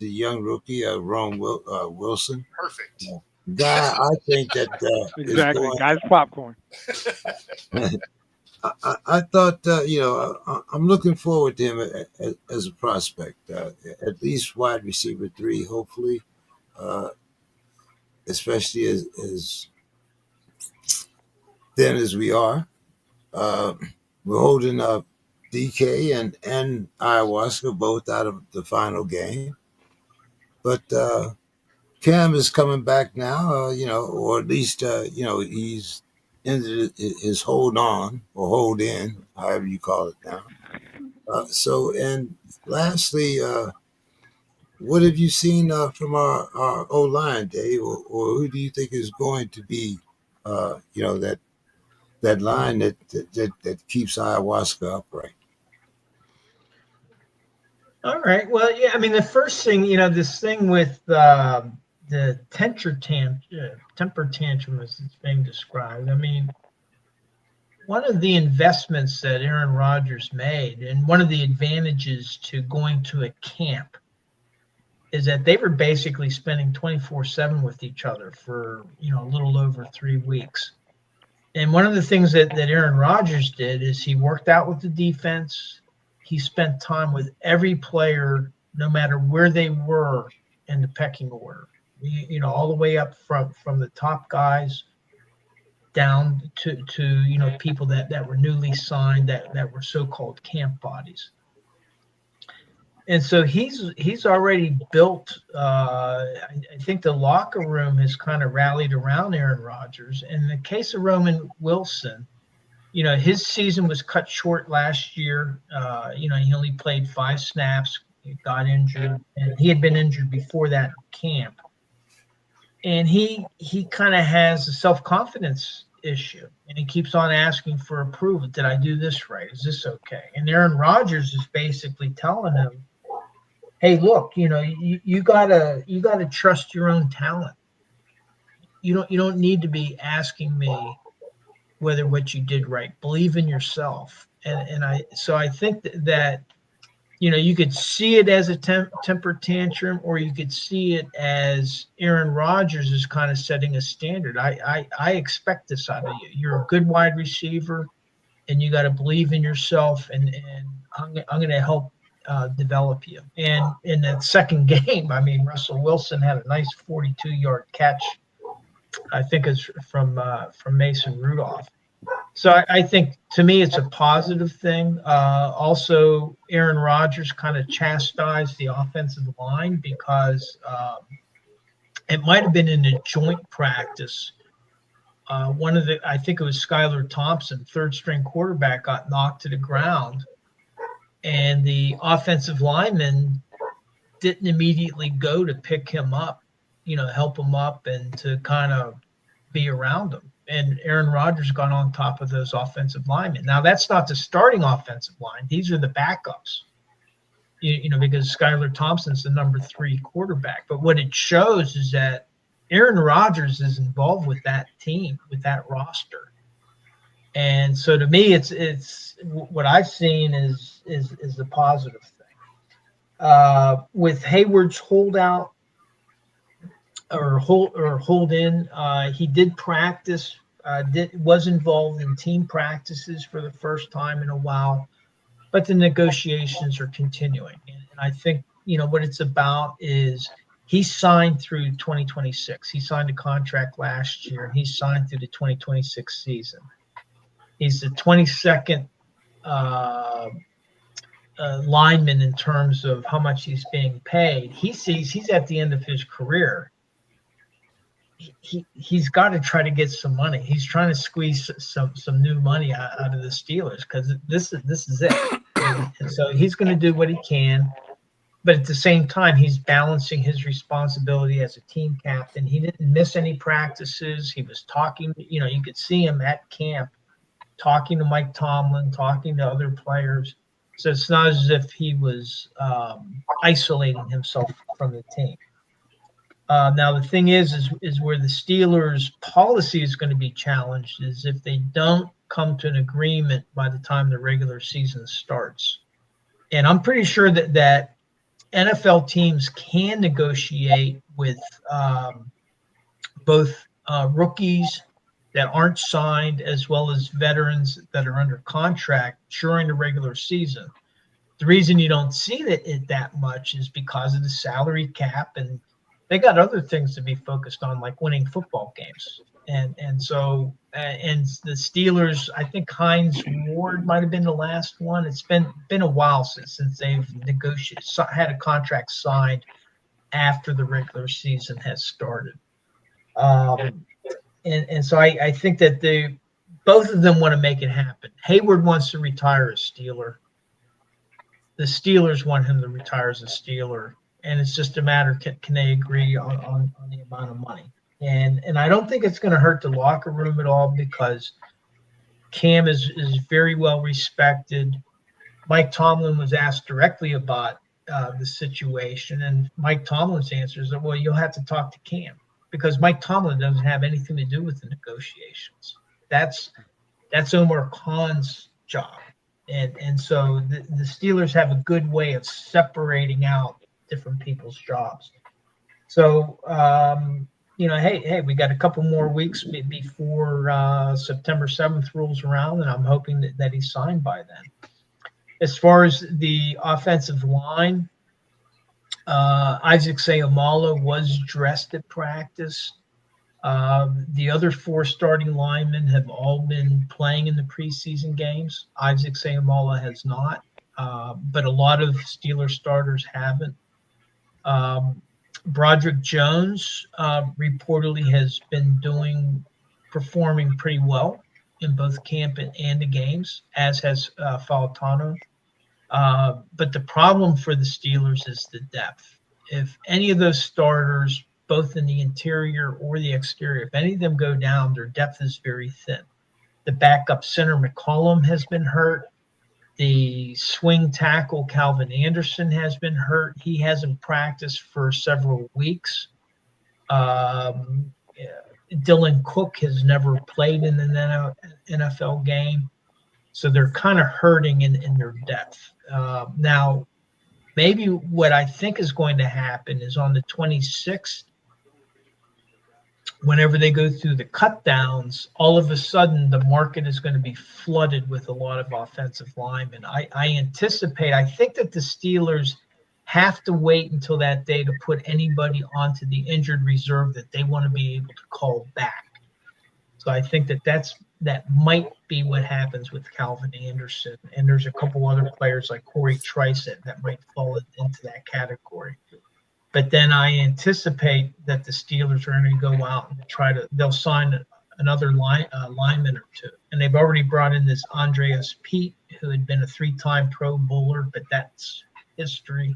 young rookie, Rome Wilson. Perfect. Guy, I think that exactly. Guy's popcorn. I thought, I'm looking forward to him as a prospect, at least wide receiver 3, hopefully, uh, especially as thin as we are. Uh, we're holding up DK and Ayahuasca both out of the final game. But Cam is coming back now, or at least, he's ended his hold on or hold in, however you call it now. And lastly, what have you seen from our O line, Dave, or who do you think is going to be, that line that keeps Ayahuasca upright? All right. Well, yeah. I mean, the first thing, this thing with the temper tantrum, as it's being described. I mean, one of the investments that Aaron Rodgers made, and one of the advantages to going to a camp, is that they were basically spending 24/7 with each other for a little over 3 weeks. And one of the things that Aaron Rodgers did is he worked out with the defense. He spent time with every player, no matter where they were in the pecking order. All the way up from the top guys down to people that were newly signed, that were so-called camp bodies. And so he's already built. I think the locker room has kind of rallied around Aaron Rodgers. In the case of Roman Wilson, his season was cut short last year. He only played 5 snaps. He got injured, and he had been injured before that camp. And he kind of has a self-confidence issue, and he keeps on asking for approval. Did I do this right? Is this okay? And Aaron Rodgers is basically telling him, hey, look, you gotta trust your own talent. You don't need to be asking me whether what you did right. Believe in yourself. And I think that you could see it as a temper tantrum, or you could see it as Aaron Rodgers is kind of setting a standard. I expect this out of you. You're a good wide receiver, and you got to believe in yourself, and I'm going to help develop you. And in that second game, I mean, Russell Wilson had a nice 42-yard catch, I think it's from Mason Rudolph. So I think, to me, it's a positive thing. Also, Aaron Rodgers kind of chastised the offensive line because it might have been in a joint practice. I think it was Skylar Thompson, third-string quarterback, got knocked to the ground, and the offensive lineman didn't immediately go to pick him up, help him up and to kind of be around him. And Aaron Rodgers got on top of those offensive linemen. Now, that's not the starting offensive line. These are the backups, because Skylar Thompson's the number 3 quarterback. But what it shows is that Aaron Rodgers is involved with that team, with that roster. And so to me, it's what I've seen is a positive thing. With Hayward's holdout, or hold in, he did practice, was involved in team practices for the first time in a while, but the negotiations are continuing. And I think, what it's about is he signed through 2026. He signed a contract last year, and he signed through the 2026 season. He's the 22nd lineman in terms of how much he's being paid. He sees he's at the end of his career. He's got to try to get some money. He's trying to squeeze some new money out of the Steelers, because this is it. And so he's going to do what he can, but at the same time, he's balancing his responsibility as a team captain. He didn't miss any practices. He was talking. You could see him at camp talking to Mike Tomlin, talking to other players. So it's not as if he was isolating himself from the team. Now, the thing is where the Steelers' policy is going to be challenged is if they don't come to an agreement by the time the regular season starts. And I'm pretty sure that NFL teams can negotiate with both rookies that aren't signed, as well as veterans that are under contract during the regular season. The reason you don't see it that much is because of the salary cap, and they got other things to be focused on, like winning football games. And so the Steelers, I think Hines Ward might have been the last one. It's been a while since they've negotiated, had a contract signed after the regular season has started. And so I think that both of them want to make it happen. Hayward wants to retire as Steeler. The Steelers want him to retire as a Steeler, and it's just a matter can they agree on the amount of money. And I don't think it's going to hurt the locker room at all, because Cam is very well respected. Mike Tomlin was asked directly about the situation, and Mike Tomlin's answer is that, well, you'll have to talk to Cam, because Mike Tomlin doesn't have anything to do with the negotiations. That's Omar Khan's job. And so the Steelers have a good way of separating out different people's jobs. So, hey, we got a couple more weeks before September 7th rolls around, and I'm hoping that he's signed by then. As far as the offensive line, Isaac Seumalo was dressed at practice. The other 4 starting linemen have all been playing in the preseason games. Isaac Seumalo has not, but a lot of Steelers starters haven't. Broderick Jones reportedly has been performing pretty well in both camp and the games, as has Fautano. But the problem for the Steelers is the depth. If any of those starters, both in the interior or the exterior, if any of them go down, their depth is very thin. The backup center, McCollum, has been hurt. The swing tackle, Calvin Anderson, has been hurt. He hasn't practiced for several weeks. Dylan Cook has never played in an NFL game. So they're kind of hurting in their depth. Now, maybe what I think is going to happen is on the 26th, whenever they go through the cut downs, all of a sudden the market is going to be flooded with a lot of offensive linemen. I think that the Steelers have to wait until that day to put anybody onto the injured reserve that they want to be able to call back. So I think that might be what happens with Calvin Anderson. And there's a couple other players like Corey Trice that might fall into that category. But then I anticipate that the Steelers are going to go out and they'll sign another lineman or two. And they've already brought in this Andreas Pete, who had been a 3-time Pro Bowler, but that's history.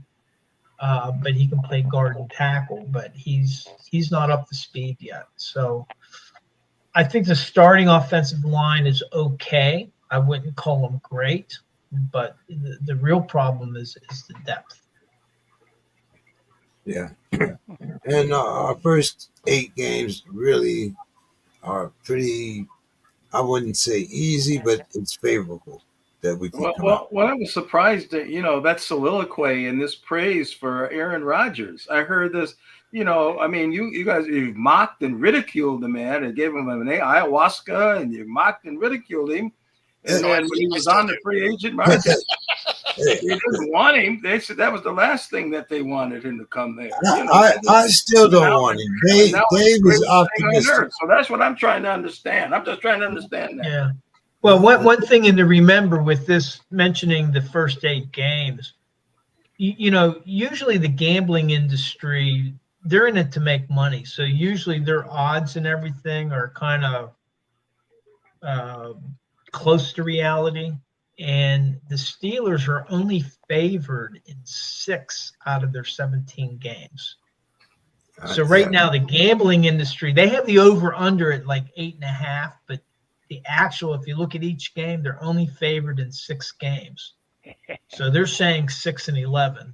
But he can play guard and tackle, but he's not up to speed yet. So I think the starting offensive line is okay. I wouldn't call them great, but the real problem is the depth. Yeah. And our first 8 games really are pretty, I wouldn't say easy, but it's favorable that we can come out. Well, I was surprised that, that soliloquy and this praise for Aaron Rodgers. I heard this, you guys, you mocked and ridiculed the man and gave him an ayahuasca, and you mocked and ridiculed him. And then when he was on the free agent market, they didn't want him. They said that was the last thing that they wanted him to come there. I still don't want him. Dave is optimistic. So that's what I'm trying to understand. I'm just trying to understand that. Yeah. Well, one thing to remember with this, mentioning the first 8 games, usually the gambling industry, they're in it to make money. So usually their odds and everything are kind of close to reality. And the Steelers are only favored in 6 out of their 17 games. So right now, the gambling industry, they have the over-under at like 8.5, but the actual, if you look at each game, they're only favored in 6 games. So they're saying 6-11.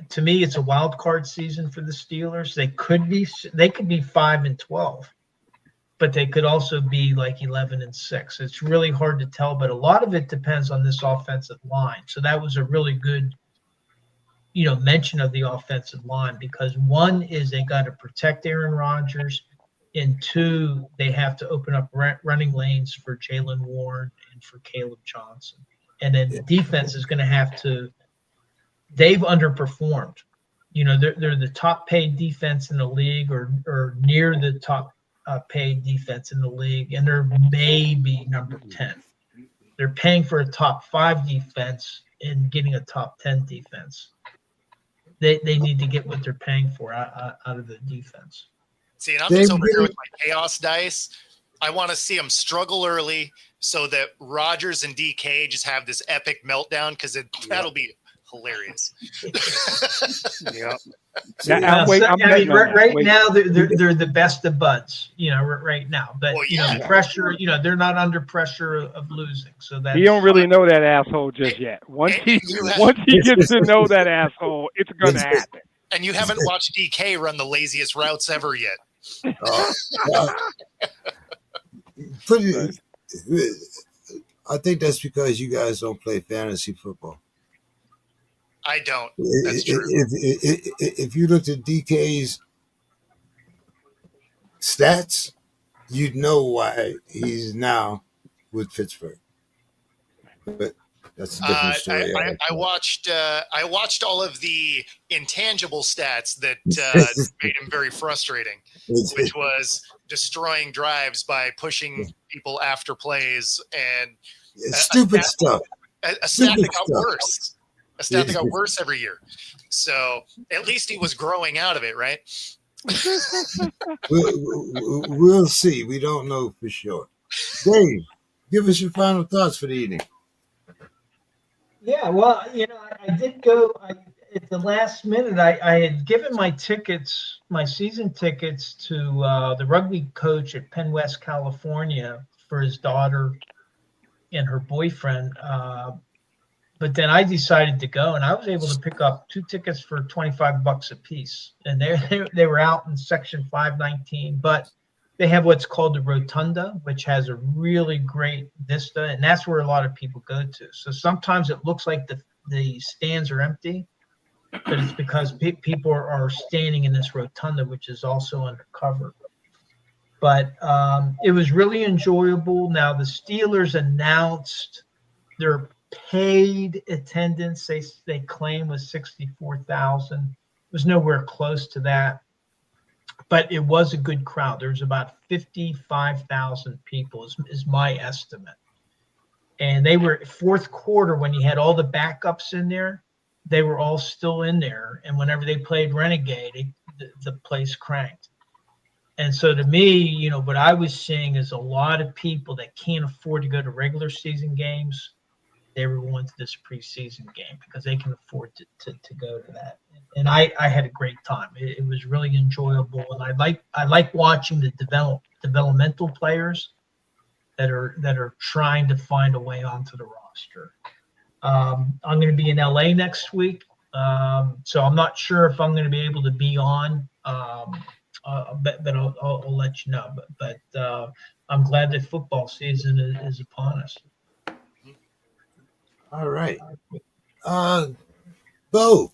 To me, it's a wild card season for the Steelers. They could be 5-12. But they could also be like 11-6. It's really hard to tell, but a lot of it depends on this offensive line. So that was a really good, mention of the offensive line, because one is they got to protect Aaron Rodgers. And 2, they have to open up running lanes for Jalen Warren and for Caleb Johnson. And then the defense is going to have to. They've underperformed. They're the top paid defense in the league, or near the top paid defense in the league, and they're maybe number 10. They're paying for a top 5 defense and getting a top 10 defense. They need to get what they're paying for out of the defense. See, and I'm just over here with my chaos dice. I want to see them struggle early so that Rodgers and DK just have this epic meltdown, because that'll be hilarious. Yeah. Right now they're the best of buds, right now. But pressure, they're not under pressure of losing. So that you don't really know that asshole just yet. Once he gets to know that asshole, it's gonna happen. And you haven't watched DK run the laziest routes ever yet. I think that's because you guys don't play fantasy football. I don't. That's true. If you looked at DK's stats, you'd know why he's now with Pittsburgh. But that's a different story. I watched all of the intangible stats that made him very frustrating, which was destroying drives by pushing people after plays and stupid stuff. A stat that got worse. A stat that got worse every year. So at least he was growing out of it, right? We'll see. We don't know for sure. Dave, give us your final thoughts for the evening. Yeah, well, I did go at the last minute. I had given my season tickets to the rugby coach at Penn West, California, for his daughter and her boyfriend. But then I decided to go, and I was able to pick up 2 tickets for $25 a piece. And they were out in section 519, but they have what's called the Rotunda, which has a really great vista, and that's where a lot of people go to. So sometimes it looks like the stands are empty, but it's because people are standing in this Rotunda, which is also undercover. But it was really enjoyable. Now, the Steelers announced their paid attendance, they claim, was 64,000. It was nowhere close to that. But it was a good crowd. There was about 55,000 people is my estimate. And they were fourth quarter, when you had all the backups in there, they were all still in there. And whenever they played Renegade, the place cranked. And so to me, what I was seeing is a lot of people that can't afford to go to regular season games. They were going to this preseason game because they can afford to go to that. And I had a great time. It was really enjoyable, and I like watching the developmental players that are trying to find a way onto the roster. I'm going to be in LA next week, so I'm not sure if I'm going to be able to be on, but I'll let you know. But I'm glad that football season is upon us. All right. Bo.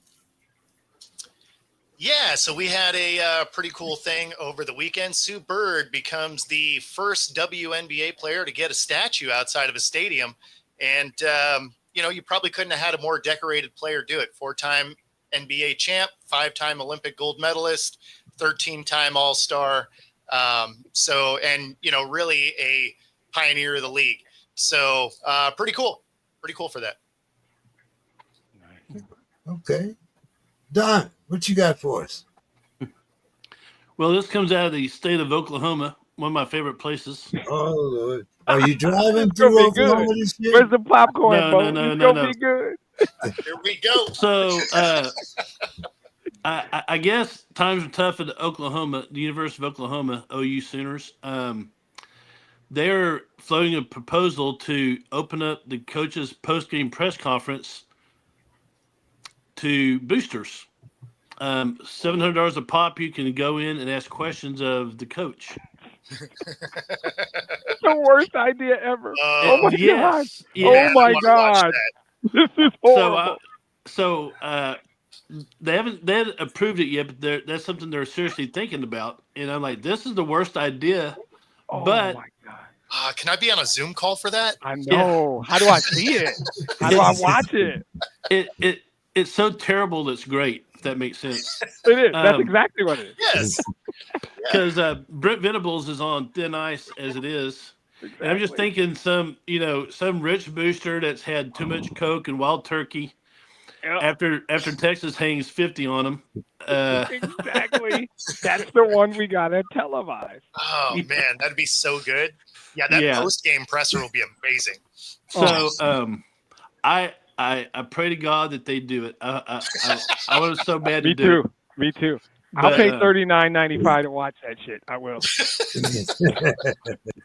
Yeah, so we had a pretty cool thing over the weekend. Sue Bird becomes the first WNBA player to get a statue outside of a stadium. And, you probably couldn't have had a more decorated player do it. 4-time NBA champ, 5-time Olympic gold medalist, 13-time All-Star. Really a pioneer of the league. So pretty cool. Pretty cool for that. Okay. Don, what you got for us? Well, this comes out of the state of Oklahoma, one of my favorite places. Oh, Lord. Are you driving through Oklahoma this year? Where's the popcorn, Bo? No. It's going to be good. Here we go. So I guess times are tough at Oklahoma, the University of Oklahoma, OU Sooners. They're floating a proposal to open up the coaches' post-game press conference to boosters. $700 a pop. You can go in and ask questions of the coach. It's the worst idea ever. Oh my yes, God. Oh my God. This is horrible. they haven't approved it yet, but that's something they're seriously thinking about. And I'm like, this is the worst idea. Oh but my God. Can I be on a Zoom call for that? I know. How do I see it? How do I watch it? It's so terrible that's great, if that makes sense. It is. That's exactly what it is. Yes. Because Brent Venables is on thin ice as it is. Exactly. And I'm just thinking some rich booster that's had too much Coke and wild turkey after Texas hangs 50 on him. Exactly. That's the one we got to televise. Oh, man, that'd be so good. Yeah, that post-game presser will be amazing. So I pray to God that they do it. I was so bad to do it. Me too. I'll pay $39.95 to watch that shit. I will.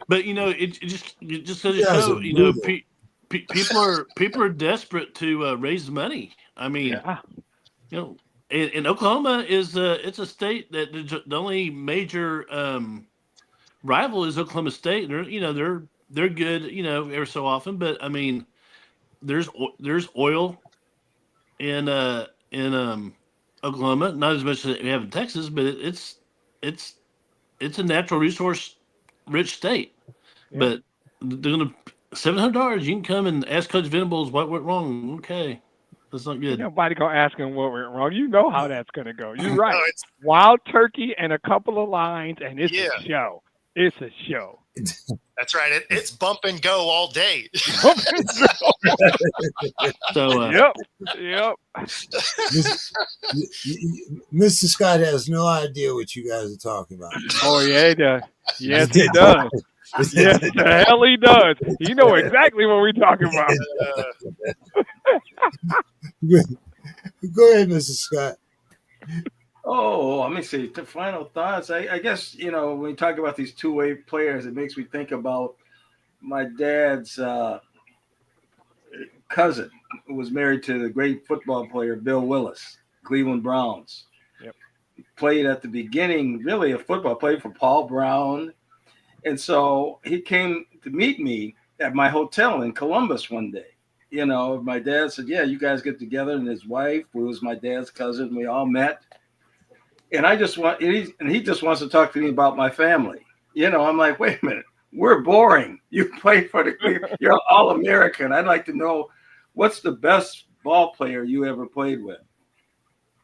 But it just goes to show, people are desperate to raise money. I mean, and Oklahoma is it's a state that the only major rival is Oklahoma State. They're good, every so often, but I mean, there's oil in Oklahoma, not as much as we have in Texas, but it's a natural resource rich state. Yeah. But they're gonna $700. You can come and ask Coach Venables what went wrong. Okay, that's not good. Nobody gonna ask him what went wrong. You know how that's gonna go. You're right. Wild turkey and a couple of lines, and it's a show. It's a show. That's right. It's bump and go all day. So, yep. Mr. Scott has no idea what you guys are talking about. Oh yeah, he does. Yes, he does. Yes, the hell he does. You know exactly what we're talking about. Go ahead, Mr. Scott. Oh, let me see. The final thoughts. I guess, when you talk about these two-way players, it makes me think about my dad's cousin who was married to the great football player Bill Willis, Cleveland Browns. Yep. Played at the beginning, really, of football, played for Paul Brown. And so he came to meet me at my hotel in Columbus one day. My dad said, yeah, you guys get together, and his wife, who was my dad's cousin, we all met. And he just wants to talk to me about my family. I'm like, wait a minute, we're boring. You play you're All-American. I'd like to know what's the best ball player you ever played with.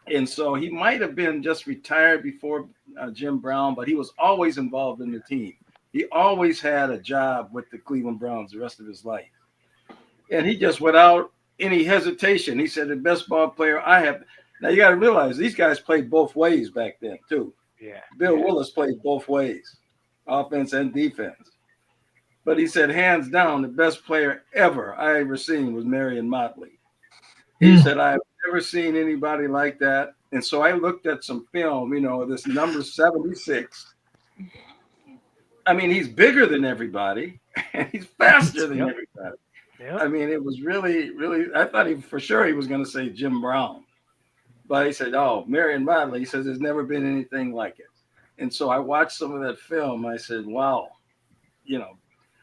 And so he might have been just retired before Jim Brown, but he was always involved in the team. He always had a job with the Cleveland Browns the rest of his life. And he just, without any hesitation, he said, the best ball player I have. Now, you got to realize these guys played both ways back then, too. Yeah. Bill Willis played both ways, offense and defense. But he said, hands down, the best player ever I ever seen was Marion Motley. He said, I've never seen anybody like that. And so I looked at some film, this number 76. I mean, he's bigger than everybody, and he's faster than everybody. Yep. I mean, it was really, really, I thought for sure he was going to say Jim Brown. But he said, oh, Marion Motley, he says, there's never been anything like it. And so I watched some of that film. I said, wow,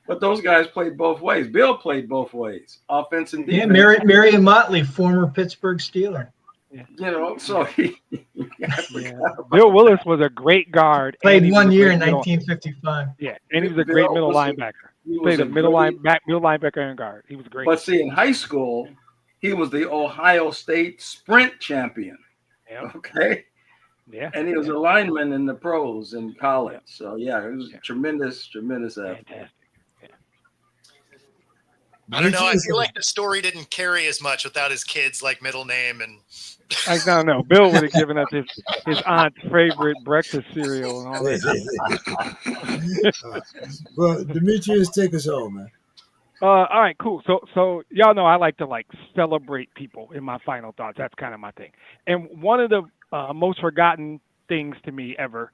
but those guys played both ways. Bill played both ways, offense and defense. Yeah, Marion Motley, former Pittsburgh Steeler. So Bill Willis was a great guard. Played 1 year in 1955. Yeah, and he was a great middle linebacker. He played a middle linebacker and guard. He was great. But see, in high school, he was the Ohio State sprint champion. Yep. Okay. Yeah. And he was a lineman in the pros in college. Yep. So it was tremendous athlete. Fantastic. I don't know. I feel like the story didn't carry as much without his kid's middle name and. I don't know. Bill would have given us his aunt's favorite breakfast cereal and all that. Well, Demetrius, take us home, man. All right, cool. So y'all know I like to celebrate people in my final thoughts. That's kind of my thing. And one of the most forgotten things to me ever,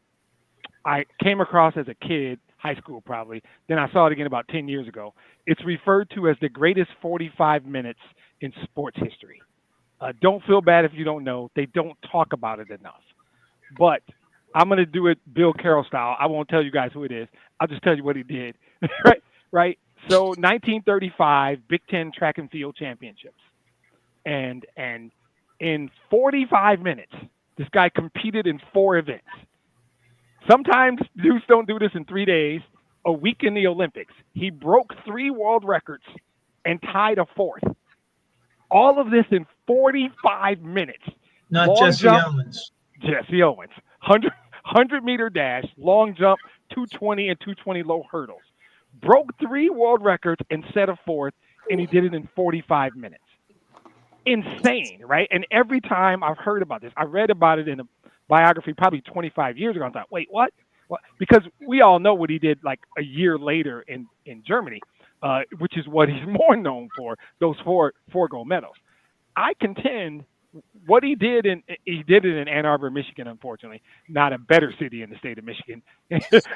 I came across as a kid, high school probably. Then I saw it again about 10 years ago. It's referred to as the greatest 45 minutes in sports history. Don't feel bad if you don't know. They don't talk about it enough. But I'm going to do it Bill Carroll style. I won't tell you guys who it is. I'll just tell you what he did. Right? So 1935 Big Ten track and field championships. And in 45 minutes. This guy competed in 4 events. Sometimes dudes don't do this in 3 days, a week in the Olympics. He broke 3 world records and tied a 4th. All of this in 45 minutes. Not Long Jesse jump, Owens. Jesse Owens. 100-meter dash, long jump, 220 and 220 low hurdles. Broke 3 world records and set a 4th, and he did it in 45 minutes. Insane, right? And every time I've heard about this, I read about it in a biography probably 25 years ago. I thought, wait, what? Because we all know what he did like a year later in Germany, which is what he's more known for, those 4 gold medals. I contend what he did it in Ann Arbor, Michigan, unfortunately, not a better city in the state of Michigan.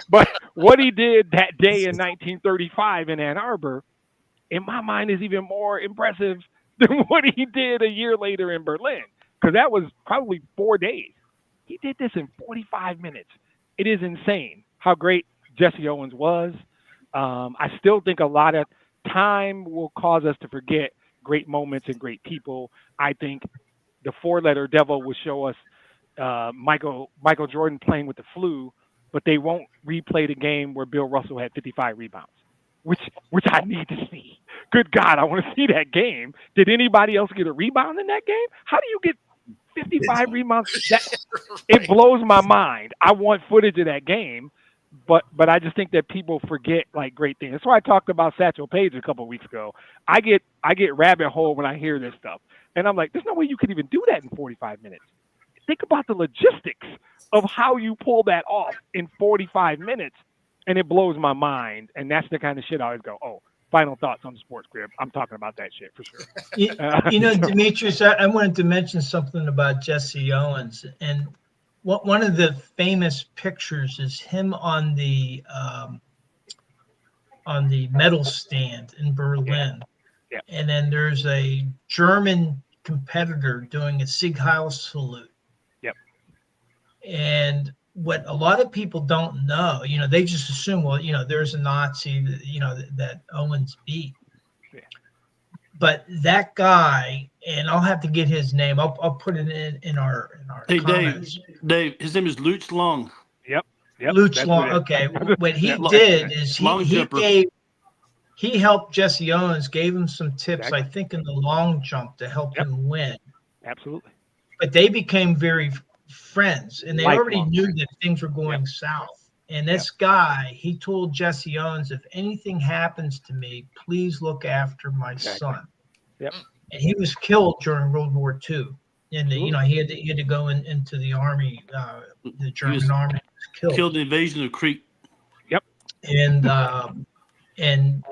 But what he did that day in 1935 in Ann Arbor, in my mind, is even more impressive than what he did a year later in Berlin, because that was probably 4 days. He did this in 45 minutes. It is insane how great Jesse Owens was. I still think a lot of time will cause us to forget great moments and great people. I think the 4-letter devil will show us Michael Jordan playing with the flu, but they won't replay the game where Bill Russell had 55 rebounds, which I need to see. Good God, I want to see that game. Did anybody else get a rebound in that game? How do you get 55 rebounds? It blows my mind. I want footage of that game, but I just think that people forget like great things. That's why I talked about Satchel Paige a couple of weeks ago. I get rabbit hole when I hear this stuff, and I'm like, there's no way you could even do that in 45 minutes. Think about the logistics of how you pull that off in 45 minutes, and it blows my mind. And that's the kind of shit I always go, oh. Final thoughts on the Sportz Krib. I'm talking about that shit for sure. Demetrius, I wanted to mention something about Jesse Owens, and one of the famous pictures is him on the medal stand in Berlin. Yeah. And then there's a German competitor doing a Sieg Heil salute. Yep. And what a lot of people don't know, they just assume, well, there's a Nazi that Owens beat. Yeah. But that guy, and I'll have to get his name. I'll put it in our comments. Dave, his name is Lutz Long. Yep. Lutz Long. Okay. What he did is he helped Jesse Owens, gave him some tips, exactly. I think, in the long jump to help him win. Absolutely. But they became very friends, and they already knew that things were going south. And this guy, he told Jesse Owens, if anything happens to me, please look after my son. Yep. And he was killed during World War II. And he had to go into the army, the German army. Was killed in the invasion of Krew. Yep. And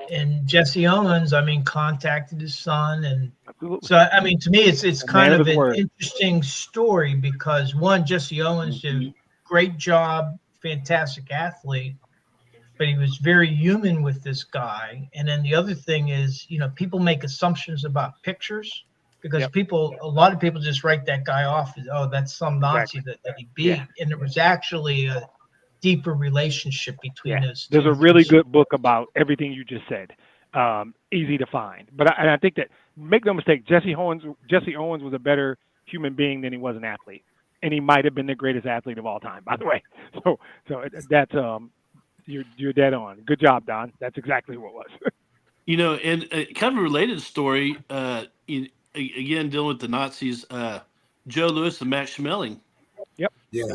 Jesse Owens, contacted his son, and absolutely. So to me, it's kind of an interesting story because one, Jesse Owens did a great job, fantastic athlete, but he was very human with this guy. And then the other thing is, people make assumptions about pictures because a lot of people just write that guy off as, oh, that's some Nazi that he beat, and there was actually a deeper relationship between those. There's a really good book about everything you just said. Easy to find, but I think that, make no mistake, Jesse Owens was a better human being than he was an athlete, and he might have been the greatest athlete of all time, by the way. So that's you're dead on. Good job, Don. That's exactly what it was. And kind of a related story. Again, dealing with the Nazis, Joe Louis and Max Schmeling. Yep. Yeah.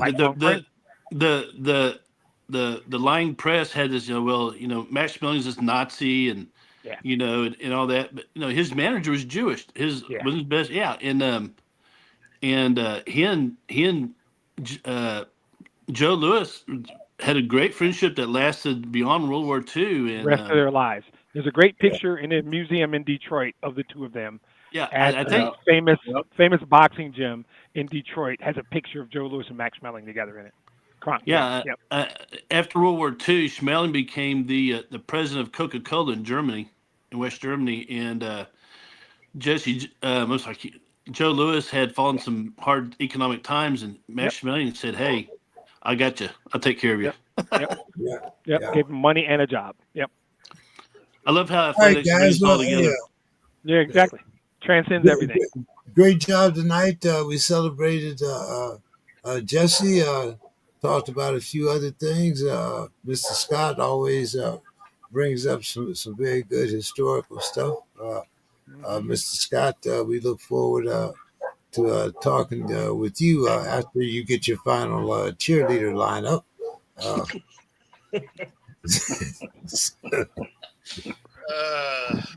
The lying press had this, Max Schmeling is this Nazi and and all that, but his manager was Jewish. His was his best, he and Joe Louis had a great friendship that lasted beyond World War II and rest of their lives. There's a great picture in a museum in Detroit of the two of them. Yeah, I think famous boxing gym in Detroit has a picture of Joe Louis and Max Schmeling together in it. After World War II, Schmeling became the president of Coca-Cola in West Germany, and Joe Louis had fallen some hard economic times, and Max Schmeling said, "Hey, I got you. I'll take care of you." Gave him money and a job. Yep. I love how athletics brings all together. Yeah, exactly. Transcends everything. great job tonight. We celebrated Jesse. Talked about a few other things. Mr. Scott always brings up some very good historical stuff. Mr. Scott, we look forward to talking with you after you get your final cheerleader lineup.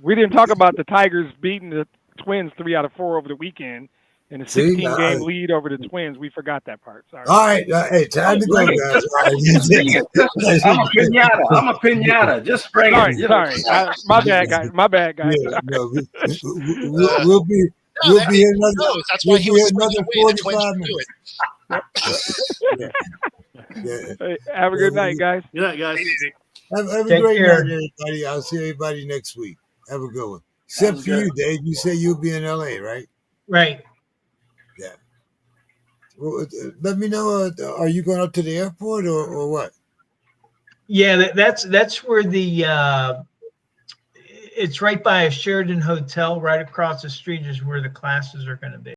We didn't talk about the Tigers beating the Twins 3 out of 4 over the weekend and a 16-game lead over the Twins. We forgot that part. Sorry. All right. Hey, time to go, guys. All right. I'm a pinata. Just bring it. Sorry. My bad, guys. My bad, guys. Yeah, no, we'll be here another. That's why he was another 45 minutes. Yeah. Hey, have a good night, guys. Good night, guys. Have a great night, everybody. I'll see everybody next week. Have a good one. Except for you, Dave. You say you'll be in LA, right? Right. Yeah. Well, let me know. Are you going up to the airport or what? Yeah, that's where the it's right by a Sheraton hotel. Right across the street is where the classes are going to be.